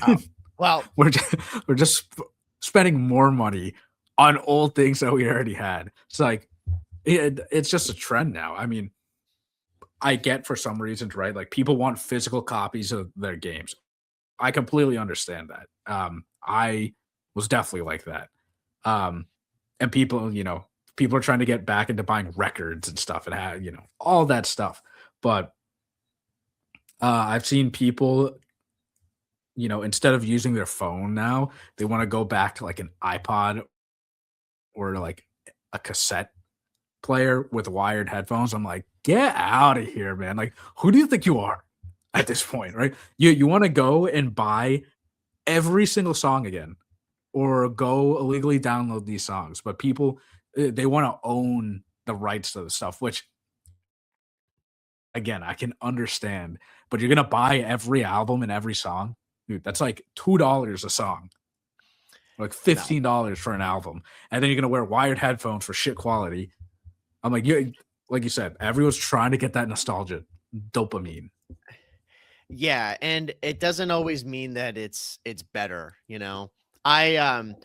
Oh, well, We're just spending more money on old things that we already had. It's like it's just a trend now. I mean, I get for some reasons, right? Like people want physical copies of their games. I completely understand that. I was definitely like that. Um, and people, people are trying to get back into buying records and stuff and have, all that stuff. But I've seen people, instead of using their phone now, they want to go back to like an iPod or like a cassette player with wired headphones. I'm like, get out of here, man. Like, who do you think you are at this point, right? You want to go and buy every single song again or go illegally download these songs, but people they want to own the rights to the stuff, which again, I can understand, but you're gonna buy every album and every song, dude. That's like $2 a song, like no. $15 for an album, and then you're gonna wear wired headphones for shit quality. I'm like, you, like you said, everyone's trying to get that nostalgia dopamine. Yeah, and it doesn't always mean that it's better, you know?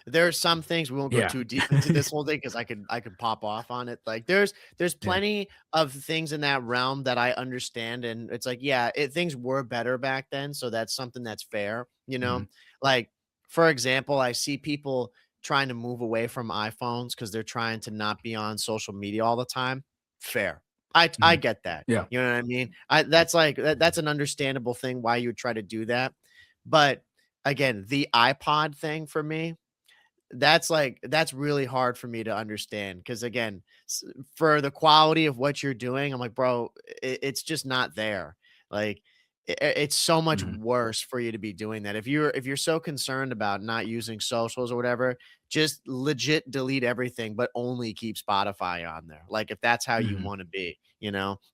There are some things we won't go Yeah, too deep into this whole thing because I could pop off on it. Like there's yeah, plenty of things in that realm that I understand, and it's like, yeah, things were better back then, so that's something that's fair, you know? mhm, Like, for example, I see people trying to move away from iPhones because they're trying to not be on social media all the time. Fair. I mhm, get that. yeah, You know what I mean? That's like that's an understandable thing why you would try to do that. But again, the iPod thing for me, that's really hard for me to understand because again, for the quality of what you're doing, I'm like, bro, it's just not there. Like it's so much mhm, worse for you to be doing that. If you're so concerned about not using socials or whatever, just legit delete everything, but only keep Spotify on there. Like if that's how you mhm, want to be,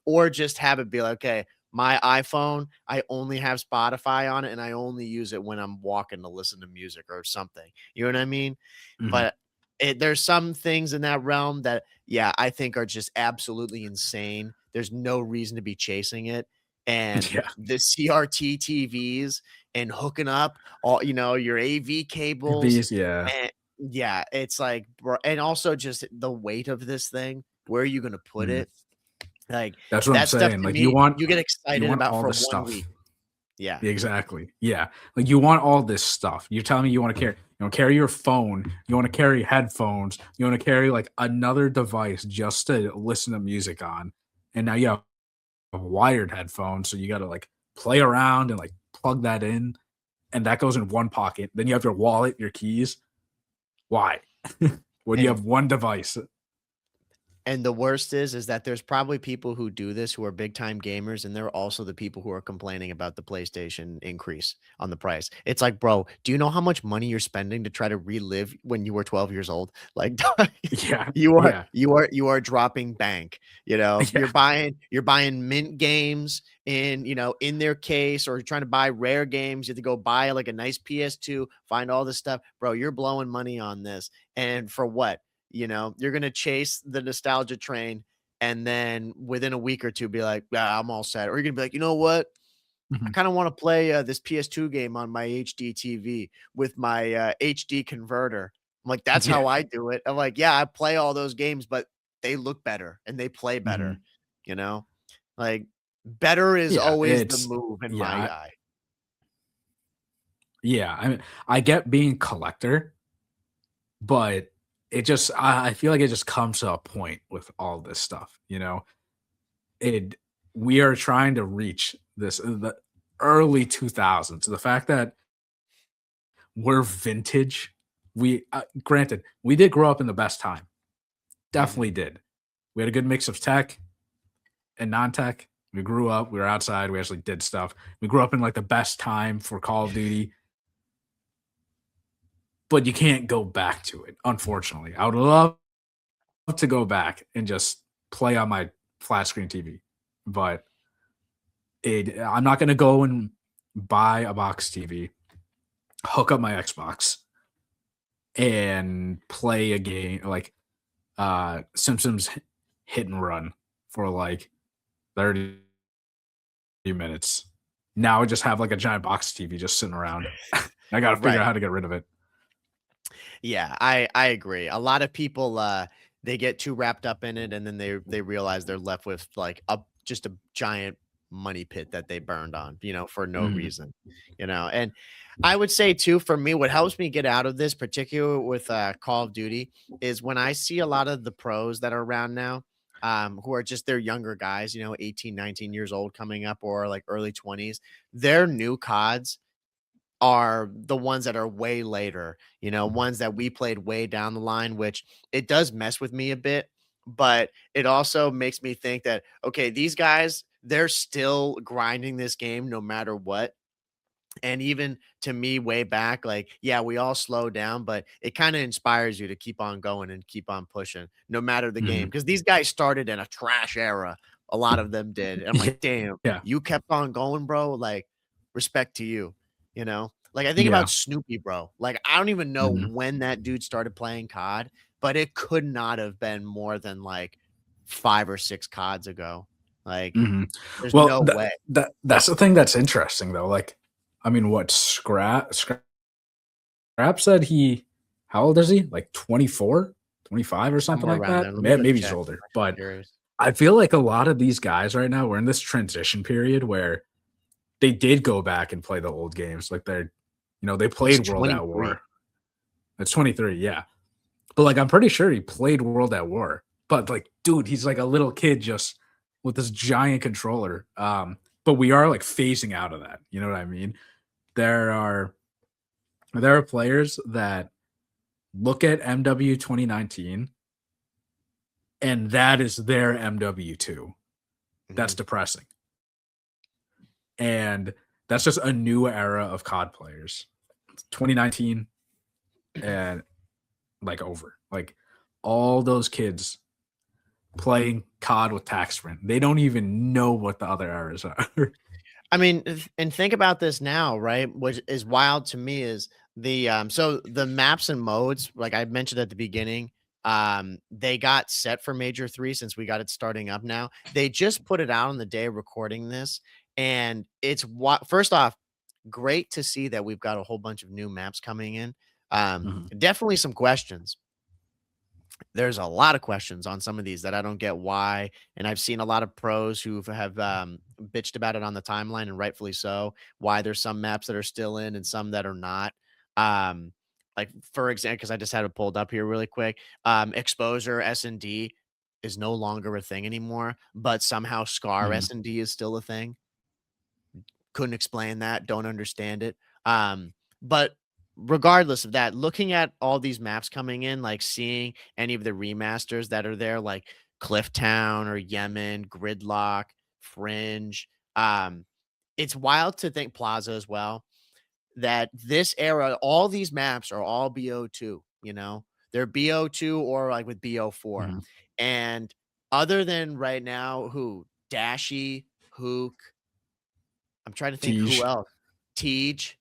or just have it be like, okay, my iPhone, I only have Spotify on it and I only use it when I'm walking to listen to music or something. You know what I mean? mhm. But there's some things in that realm that, yeah, I think are just absolutely insane. There's no reason to be chasing it. And Yeah, the CRT TVs and hooking up all, your AV cables. these, yeah, And yeah, it's like, bro, and also just the weight of this thing. Where are you going to put mhm. it? Like That's what I'm that stuff saying. to Like me, you get you excited want about all for this 1 week. stuff. Yeah. Exactly. Yeah. Like you want all this stuff. You're telling me you want to carry your phone, you want to carry headphones, you want to carry like another device just to listen to music on. And now you have wired headphones, so you got to like play around and like plug that in, and that goes in one pocket. Then you have your wallet, your keys. Why? When you And have one device. And the worst is that there's probably people who do this who are big time gamers, and they're also the people who are complaining about the PlayStation increase on the price. It's like, bro, do you know how much money you're spending to try to relive when you were 12 years old? Like, Yeah. you are Yeah. dropping bank. You're Yeah. buying mint games in their case, or you're trying to buy rare games. You have to go buy like a nice PS2, find all this stuff, bro. You're blowing money on this, and for what? You're gonna chase the nostalgia train and then within a week or two be like, "Yeah, I'm all set." Or you're gonna be like, "You know what? I Mhm. kind of want to play this PS2 game on my HD TV with my HD converter." I'm like, "That's Yeah. how I do it." I'm like, "Yeah, I play all those games, but they look better and they play better." Mhm. You know, like better is Yeah. always the It's move in my yeah. eye. Yeah. I mean, I get being collector, but I feel like it just comes to a point with all this stuff, It we are trying to reach this. early 2000s. The fact that we're vintage, we granted we did grow up in the best time, definitely Mhm. did. We had a good mix of tech and non-tech. We grew up, we were outside, we actually did stuff. We grew up in like the best time for Call of Duty, but you can't go back to it, unfortunately. I would love to go back and just play on my flat screen TV, but I'm not going to go and buy a box TV, hook up my Xbox, and play a game like Simpsons Hit and Run for like 30 minutes. Now I just have like a giant box TV just sitting around. I got to figure out Right. how to get rid of it. Yeah, I agree. A lot of people, they get too wrapped up in it, and then they realize they're left with, like, a just a giant money pit that they burned on, for no Mhm, reason, and I would say too, for me, what helps me get out of this, particularly with, Call of Duty, is when I see a lot of the pros that are around now, who are just they're younger guys, 18, 19 years old coming up or, like, early 20s, their new CODs are the ones that are way later, ones that we played way down the line, which it does mess with me a bit, but it also makes me think that, okay, these guys, they're still grinding this game no matter what. And even to me, way back, like, yeah, we all slow down, but it kind of inspires you to keep on going and keep on pushing, no matter the game. mhm. Because these guys started in a trash era. A lot of them did. And I'm like, Yeah, damn, yeah, you kept on going, bro. Like, respect to you. Like, I think about yeah. Snoopy, bro. Like, I don't even know Mhm, when that dude started playing COD, but it could not have been more than like 5 or 6 CODs ago. Like, mhm. there's Well, no way. that's the thing that's interesting though. Like, I mean, what Scrap said he how old is he? Like 24, 25, or something Somewhere like around that? there. Let me go Maybe he's check. older, I'm but curious. I feel like a lot of these guys right now, we're in this transition period where they did go back and play the old games. Like they He's played World at 23. War. It's 23, yeah. But like I'm pretty sure he played World at War. But like, dude, he's like a little kid just with this giant controller. But we are like phasing out of that. You know what I mean? There are there are players that look at MW 2019 and that is their MW2. That's Mhm. depressing. And that's just a new era of COD players. 2019 and like over. Like all those kids playing COD with tax sprint. They don't even know what the other eras are. I mean, and think about this now, right? Which is wild to me is so the maps and modes, like I mentioned at the beginning, they got set for Major 3 since we got it starting up now. They just put it out on the day of recording this, and it's what first off, great to see that we've got a whole bunch of new maps coming in. Mhm, Definitely some questions. There's a lot of questions on some of these that I don't get why, and I've seen a lot of pros who have, bitched about it on the timeline, and rightfully so, why there's some maps that are still in and some that are not. Like, for example, because I just had it pulled up here really quick, exposure S&D is no longer a thing anymore, but somehow Scar mhm, S&D is still a thing. Couldn't explain that, don't understand it. But regardless of that, looking at all these maps coming in, like seeing any of the remasters that are there, like Clifftown or Yemen, Gridlock, Fringe. It's wild to think Plaza as well, that this era, all these maps are all BO2, They're BO2 or like with BO4. mhm. And other than right now, who? Dashy, Hook, I'm trying to think who Tej. else. Tej.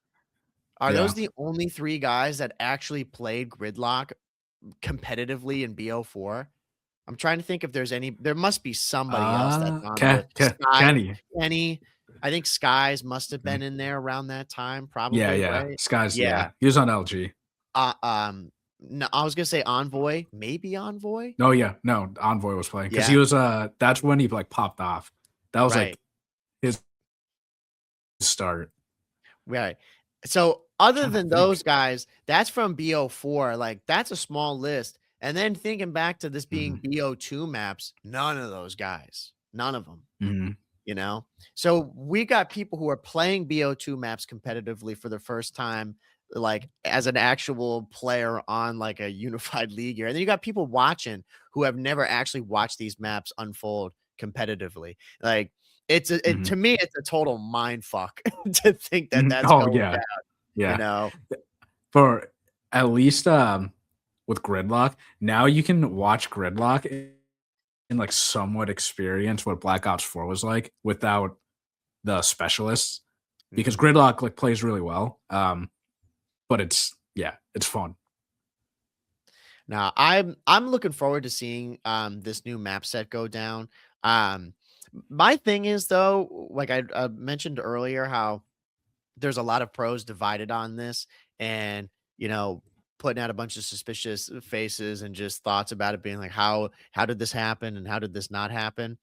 Are those Yeah. the only 3 guys that actually played Gridlock competitively in BO4? I'm trying to think if there's any there must be somebody else that's on the list. Sky Kenny. Kenny, I think Skies must have been Mhm. in there around that time, Yeah, probably, yeah. right? Skies, Yeah. yeah. He was on LG. No, I was gonna say Envoy, maybe Envoy? Oh, yeah. No, Envoy was playing because he Yeah, was, that's when he, like, popped off. That was, right. like, his start. Right. So, other Trying to than those think. guys, that's from BO4, like, that's a small list, and then thinking back to this being Mhm, BO2 maps, none of those guys, none of them. mhm. you know? So we got people who are playing BO2 maps competitively for the first time, like as an actual player on like a unified league here. And then you got people watching who have never actually watched these maps unfold competitively. Like to Mhm. me, it's a total mind fuck to think that Mhm. that's Oh, going yeah. down, you Yeah. know? For at least, with Gridlock, now you can watch Gridlock and, like, somewhat experience what Black Ops 4 was like without the specialists, because Mhm. Gridlock, like, plays really well, but it's yeah, it's fun. Now, I'm looking forward to seeing this new map set go down. My thing is though, like I mentioned earlier, how there's a lot of pros divided on this, and you know, putting out a bunch of suspicious faces and just thoughts about it, being like, how did this happen and how did this not happen?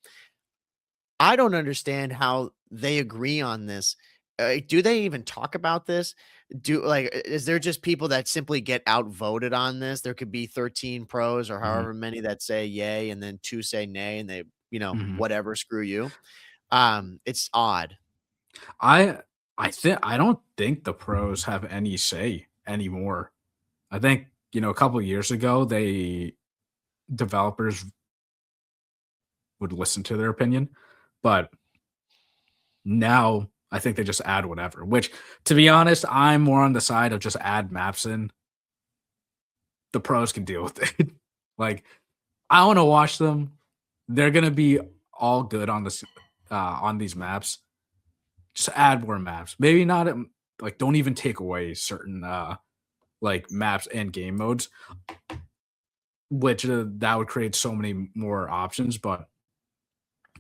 I don't understand how they agree on this. Do they even talk about this? Is there just people that simply get outvoted on this? There could be 13 pros or Mhm, however many that say yay, and then 2 say nay, and they, mhm. whatever, screw you. It's odd. I I don't think the pros have any say anymore. I think, a couple years ago, developers would listen to their opinion, but now I think they just add whatever, which, to be honest, I'm more on the side of just add maps in. The pros can deal with it. Like, I wanna watch them. They're gonna be all good on on these maps. Just add more maps. Maybe not, like, don't even take away certain, like, maps and game modes, which, that would create so many more options, but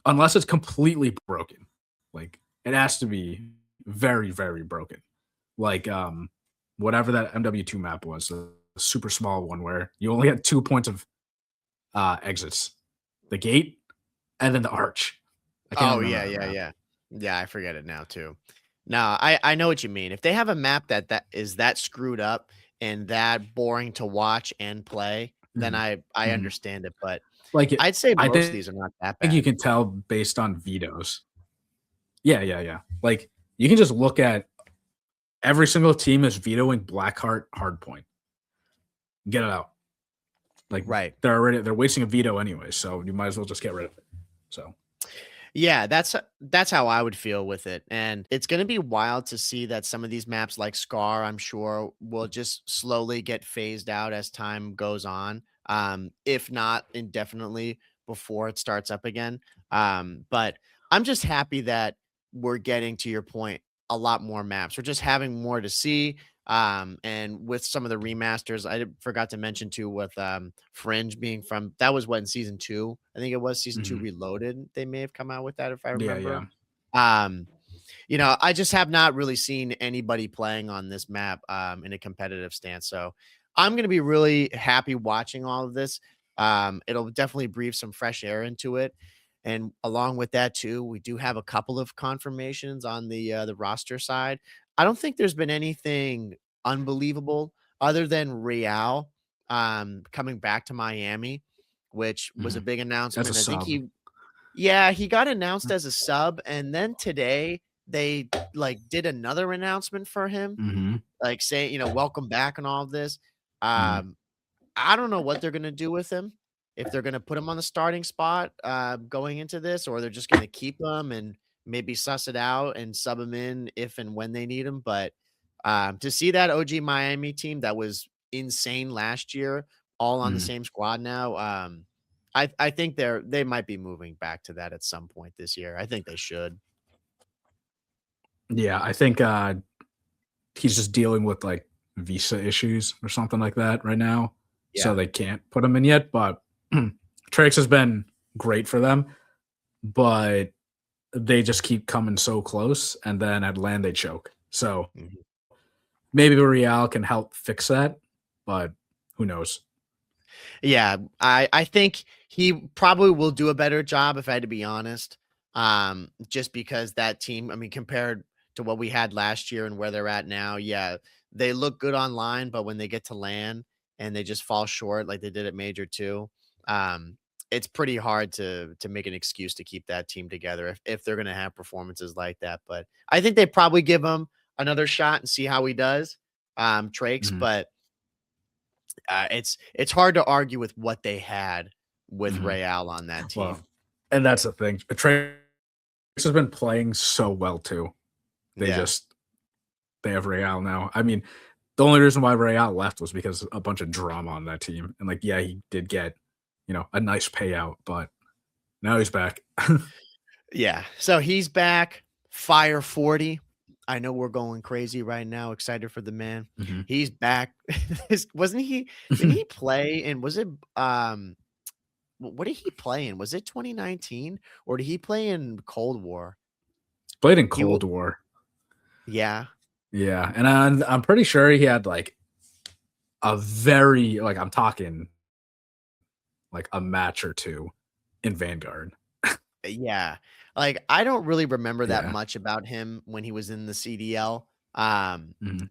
unless it's completely broken, like, it has to be very, very broken. Like, whatever that MW2 map was, the super small one where you only had 2 points of, exits. The gate and then the arch. I can't Oh, remember yeah, that yeah, map. yeah. Yeah, I forget it now too. No, I know what you mean. If they have a map that is that screwed up and that boring to watch and play, then Mhm, I mhm. understand it, but Like, I'd say I most of think these are not that you bad. can tell based on vetoes. Yeah, yeah, yeah. Like, you can just look at every single team is vetoing Blackheart Hardpoint. Get it out. Like, Right. they're wasting a veto anyway, so you might as well just get rid of it. So, Yeah, that's how I would feel with it, and it's gonna be wild to see that some of these maps like Scar, I'm sure, will just slowly get phased out as time goes on, if not indefinitely before it starts up again, but I'm just happy that we're getting, to your point, a lot more maps. We're just having more to see, and with some of the remasters, forgot to mention too with Fringe being from that was what in season 2, I think it was season 2 mhm. Reloaded. They may have come out with that if I Yeah, remember. yeah. Um, I just have not really seen anybody playing on this map in a competitive stance. So I'm gonna be really happy watching all of this. It'll definitely breathe some fresh air into it. And along with that too, we do have a couple of confirmations on the roster side. I don't think there's been anything unbelievable other than Real coming back to Miami, which was a Mhm. big As a announcement. I think sub. he got announced as a sub, and then today they like did another announcement for him, Mhm, like saying, welcome back and all of this. mhm, Um, I don't know what they're gonna do with him, if they're gonna put him on the starting spot, going into this, or they're just gonna keep him and maybe suss it out and sub him in if and when they need him, but, to see that OG Miami team that was insane last year, all on the mhm. same squad now, I think they might be moving back to that at some point this year. I think they should. Yeah, I think, he's just dealing with, like, visa issues or something like that right now, so Yeah. they can't put him in yet, but Trax has been great for them, but they just keep coming so close, and then at land, they choke. So, Mhm. maybe Real can help fix that, but who knows? Yeah, I think he probably will do a better job if I had to be honest. Just because that team, I mean, compared to what we had last year and where they're at now, yeah, they look good online, but when they get to land and they just fall short like they did at Major 2, um, it's pretty hard to make an excuse to keep that team together if they're gonna have performances like that. But I think they probably give him another shot and see how he does, Trakes. Mhm, But it's hard to argue with what they had with mhm. Real on that Well, team. and that's the thing. Trace has been playing so well too. They Yeah. just they have Real now. I mean, the only reason why Real left was because a bunch of drama on that team. And like, yeah, he did get, a nice payout, but now he's back. Yeah. So he's back. Fire 40. I know we're going crazy right now. Excited for the man. Mhm. He's back. Wasn't he? Didn't he play? And was it what did he play in? Was it 2019 or did he play in Cold War? Played in He will. Cold War. Yeah. Yeah, and I'm pretty sure he had like a very like I'm talking like a match or two in Vanguard. Yeah. Like I don't really remember that Yeah. much about him when he was in the CDL. Um, Mhm.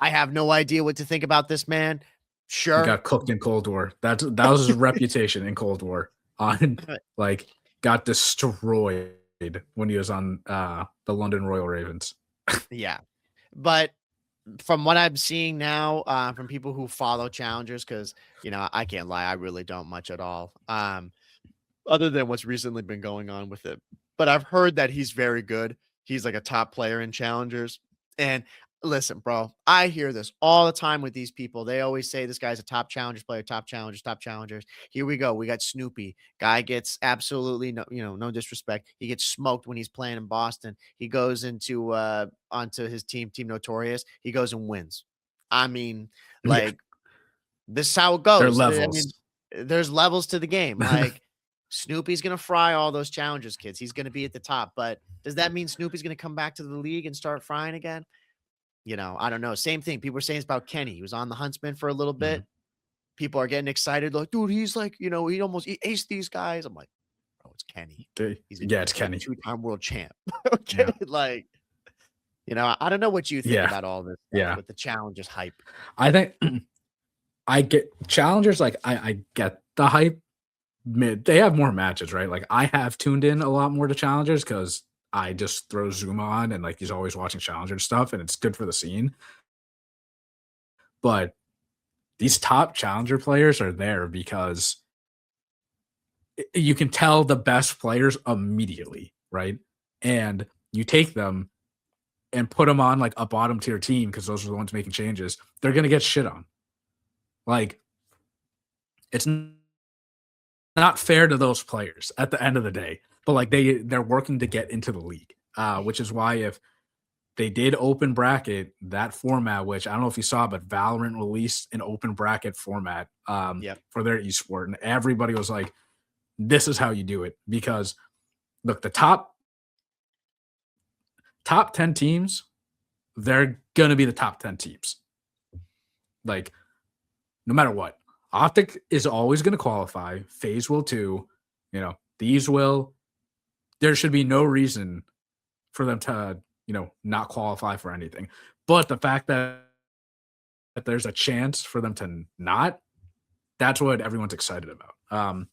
I have no idea what to think about this man. He Sure. got cooked in Cold War. That was his reputation in Cold War. On like got destroyed when he was on the London Royal Ravens. Yeah. But from what I'm seeing now, from people who follow challengers, because I can't lie, I really don't much at all. Other than what's recently been going on with it. But I've heard that he's very good. He's like a top player in challengers. And listen, bro, I hear this all the time with these people. They always say this guy's a top challengers player, top challengers, top challengers. Here we go. We got Snoopy. Guy gets absolutely no disrespect. He gets smoked when he's playing in Boston. He goes into onto his team, Team Notorious. He goes and wins. I mean, Yeah, like this is how it they're goes. I levels. mean, there's levels to the game. Like Snoopy's gonna fry all those challenges, kids. He's gonna be at the top. But does that mean Snoopy's gonna come back to the league and start frying again? I don't know. Same thing. People are saying it's about Kenny. He was on the Huntsman for a little bit. Mhm. People are getting excited, like, dude, he's like, he aced these guys. I'm like, bro, it's Kenny. Yeah, it's He's a Kenny. two-time world champ. Okay. Yeah. Like, I don't know what you think Yeah. about all this stuff Yeah. with the challenges hype. I think I get challengers like I get the hype. They have more matches, right? Like I have tuned in a lot more to challengers because I just throw Zoom on and like he's always watching challenger stuff and it's good for the scene. But these top challenger players are there because you can tell the best players immediately, right? And you take them and put them on like a bottom tier team because those are the ones making changes. They're gonna get shit on. Like it's not fair to those players at the end of the day. But like they're working to get into the league, which is why if they did open bracket that format, which I don't know if you saw, but Valorant released an open bracket format Yep. for their esport, and everybody was like, "This is how you do it." Because look, the top 10 teams, they're gonna be the top 10 teams. Like no matter what, Optic is always gonna qualify. FaZe will too. These will. There should be no reason for them to not qualify for anything. But the fact that there's a chance for them to not, that's what everyone's excited about.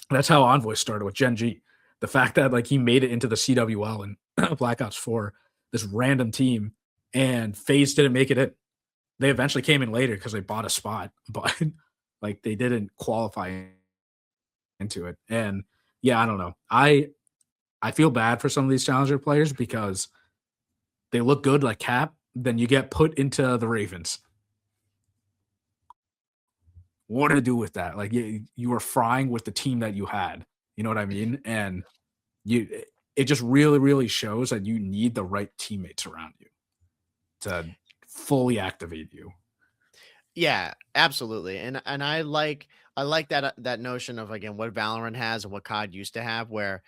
That's how Envoy started with Gen G. The fact that like he made it into the CWL and Black Ops 4, this random team, and FaZe didn't make it in. They eventually came in later because they bought a spot, but like they didn't qualify into it. And yeah, I don't know. I feel bad for some of these challenger players because they look good like Cap, then you get put into the Ravens. What to do with that? Like you were frying with the team that you had. You know what I mean? And you it just really, really shows that you need the right teammates around you to fully activate you. Yeah, absolutely. And I like that notion of again what Valorant has and what COD used to have where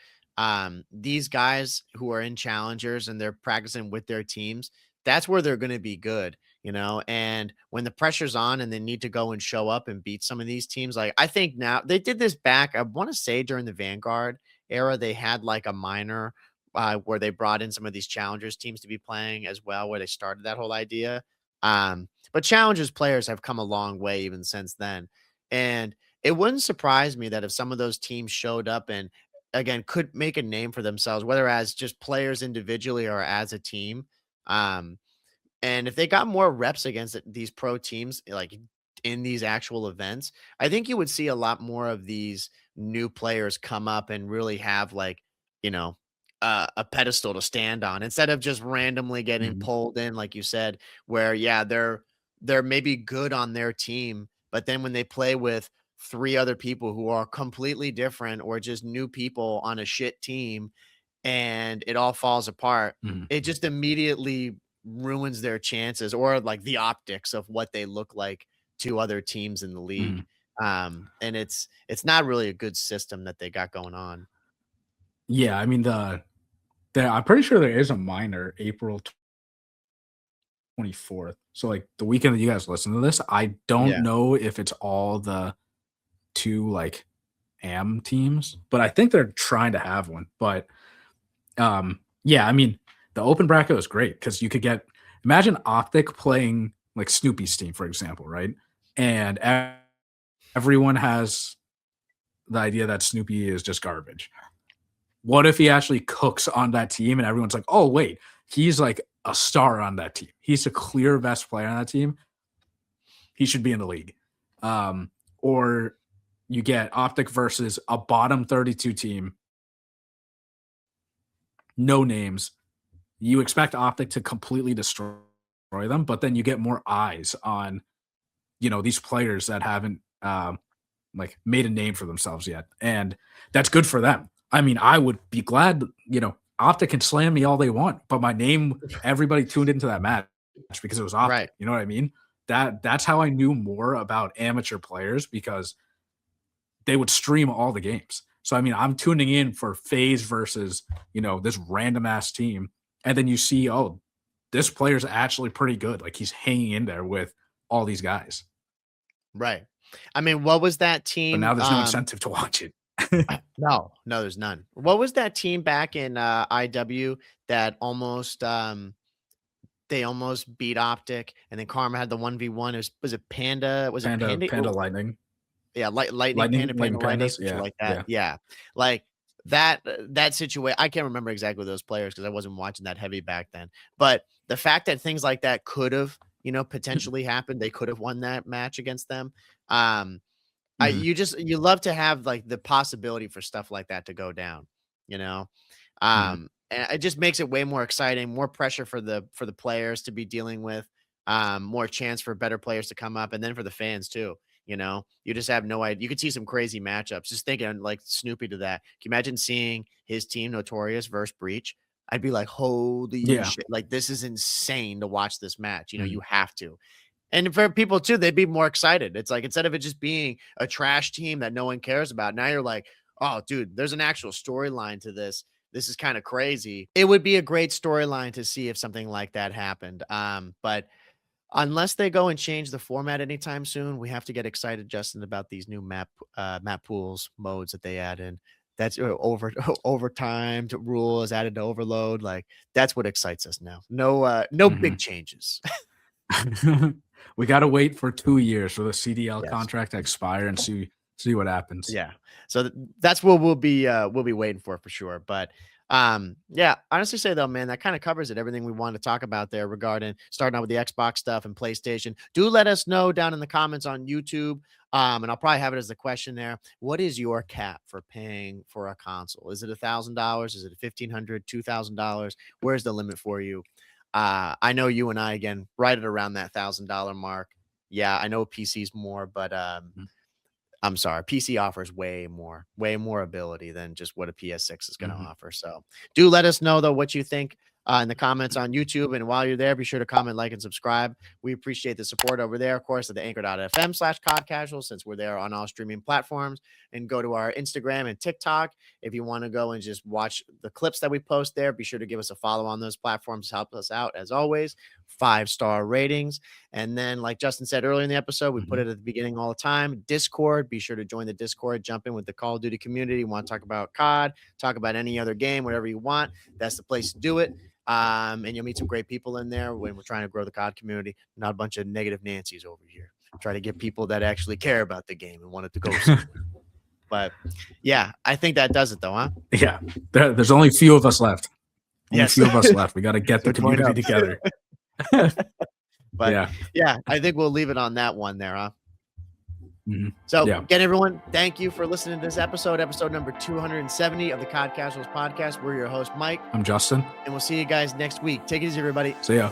these guys who are in challengers and they're practicing with their teams, that's where they're going to be good. And when the pressure's on and they need to go and show up and beat some of these teams, like I think now they did this back, I want to say during the Vanguard era, they had like a minor where they brought in some of these challengers teams to be playing as well, where they started that whole idea. But challengers players have come a long way even since then. And it wouldn't surprise me that if some of those teams showed up and again could make a name for themselves, whether as just players individually or as a team. Um, and if they got more reps against these pro teams, like in these actual events, I think you would see a lot more of these new players come up and really have like, you know, a pedestal to stand on instead of just randomly getting Mhm, pulled in, like you said, where yeah, they're maybe good on their team, but then when they play with three other people who are completely different or just new people on a shit team and it all falls apart, mhm, it just immediately ruins their chances or like the optics of what they look like to other teams in the league. mhm. And it's not really a good system that they got going on. Yeah, I mean, I'm pretty sure there is a minor April 24th. So, like, the weekend that you guys listen to this, I don't Yeah. know if it's all the 2, like, AM teams, but I think they're trying to have one. But, yeah, I mean, the open bracket was great because you could get imagine Optic playing, like, Snoopy's team, for example, right? And everyone has the idea that Snoopy is just garbage. What if he actually cooks on that team and everyone's like, "Oh, wait, he's like a star on that team. He's a clear best player on that team. He should be in the league." Um, or you get Optic versus a bottom 32 team, no names. You expect Optic to completely destroy them, but then you get more eyes on, these players that haven't like made a name for themselves yet. And that's good for them. I mean, I would be glad, Optic can slam me all they want, but my name, everybody tuned into that match because it was Optic. Right. You know what I mean? That's how I knew more about amateur players because they would stream all the games. So I mean, I'm tuning in for FaZe versus, this random ass team. And then you see, oh, this player's actually pretty good. Like he's hanging in there with all these guys. Right. I mean, what was that But team? now there's no incentive to watch it. No, no, there's none. What was that team back in IW that almost they almost beat Optic and then Karma had the 1v1. Was it Panda? Was it Panda Panda? Panda Lightning. Yeah, Lightning Panda, Panda Lightning Lightning, Pandas? something Yeah, like that. yeah. Yeah. Like that situation, I can't remember exactly those players because I wasn't watching that heavy back then. But the fact that things like that could have, potentially happened, they could have won that match against them. Um, Mhm, you love to have like the possibility for stuff like that to go down, you know? mhm, And it just makes it way more exciting, more pressure for the players to be dealing with, more chance for better players to come up, and then for the fans too. You just have no idea. You could see some crazy matchups. Just thinking like Snoopy to that. Can you imagine seeing his team Notorious versus Breach? I'd be like, holy yeah, shit! Like this is insane to watch this match. You mhm, have to. And for people too, they'd be more excited. It's like instead of it just being a trash team that no one cares about, now you're like, oh, dude, there's an actual storyline to this. This is kind of crazy. It would be a great storyline to see if something like that happened. But unless they go and change the format anytime soon, we have to get excited, Justin, about these new map pools modes that they add in. That's overtime to rules added to overload. Like that's what excites us now. No mhm. big changes. We gotta wait for 2 years for the CDL Yes. contract to expire and see what happens. Yeah. So that's what we'll be waiting for sure. But yeah, honestly say though, man, that kind of covers it. Everything we wanted to talk about there regarding starting out with the Xbox stuff and PlayStation. Do let us know down in the comments on YouTube. And I'll probably have it as the question there. What is your cap for paying for a console? Is it $1,000? Is it 1,500, $2,000? Where's the limit for you? I know you and I again right at around that $1,000 mark. Yeah, I know PC's more, but Mhm, I'm sorry, PC offers way more ability than just what a PS6 is gonna mhm, offer, so, do let us know, though, what you think, in the comments on YouTube, and while you're there, be sure to comment, like, and subscribe. We appreciate the support over there, of course, at the anchor.fm/COD Casuals, since we're there on all streaming platforms, and go to our Instagram and TikTok. If you wanna go and just watch the clips that we post there, be sure to give us a follow on those platforms, help us out as always. 5-star ratings. And then, like Justin said earlier in the episode, we put mhm, it at the beginning all the time. Discord, be sure to join the Discord, jump in with the Call of Duty community. Want to talk about COD, talk about any other game, whatever you want. That's the place to do it. And you'll meet some great people in there when we're trying to grow the COD community. Not a bunch of negative Nancy's over here. try to get people that actually care about the game and want it to go somewhere. But yeah, I think that does it though, huh? Yeah. There's only a few of us left. Only Yes. a few of us left. We got to get the So join community up. together. But yeah, I think we'll leave it on that one there, huh? So Yeah. again, everyone, thank you for listening to this episode number 270 of the COD Casuals podcast. We're your host, Mike. I'm Justin. And we'll see you guys next week. Take it easy, everybody. See ya.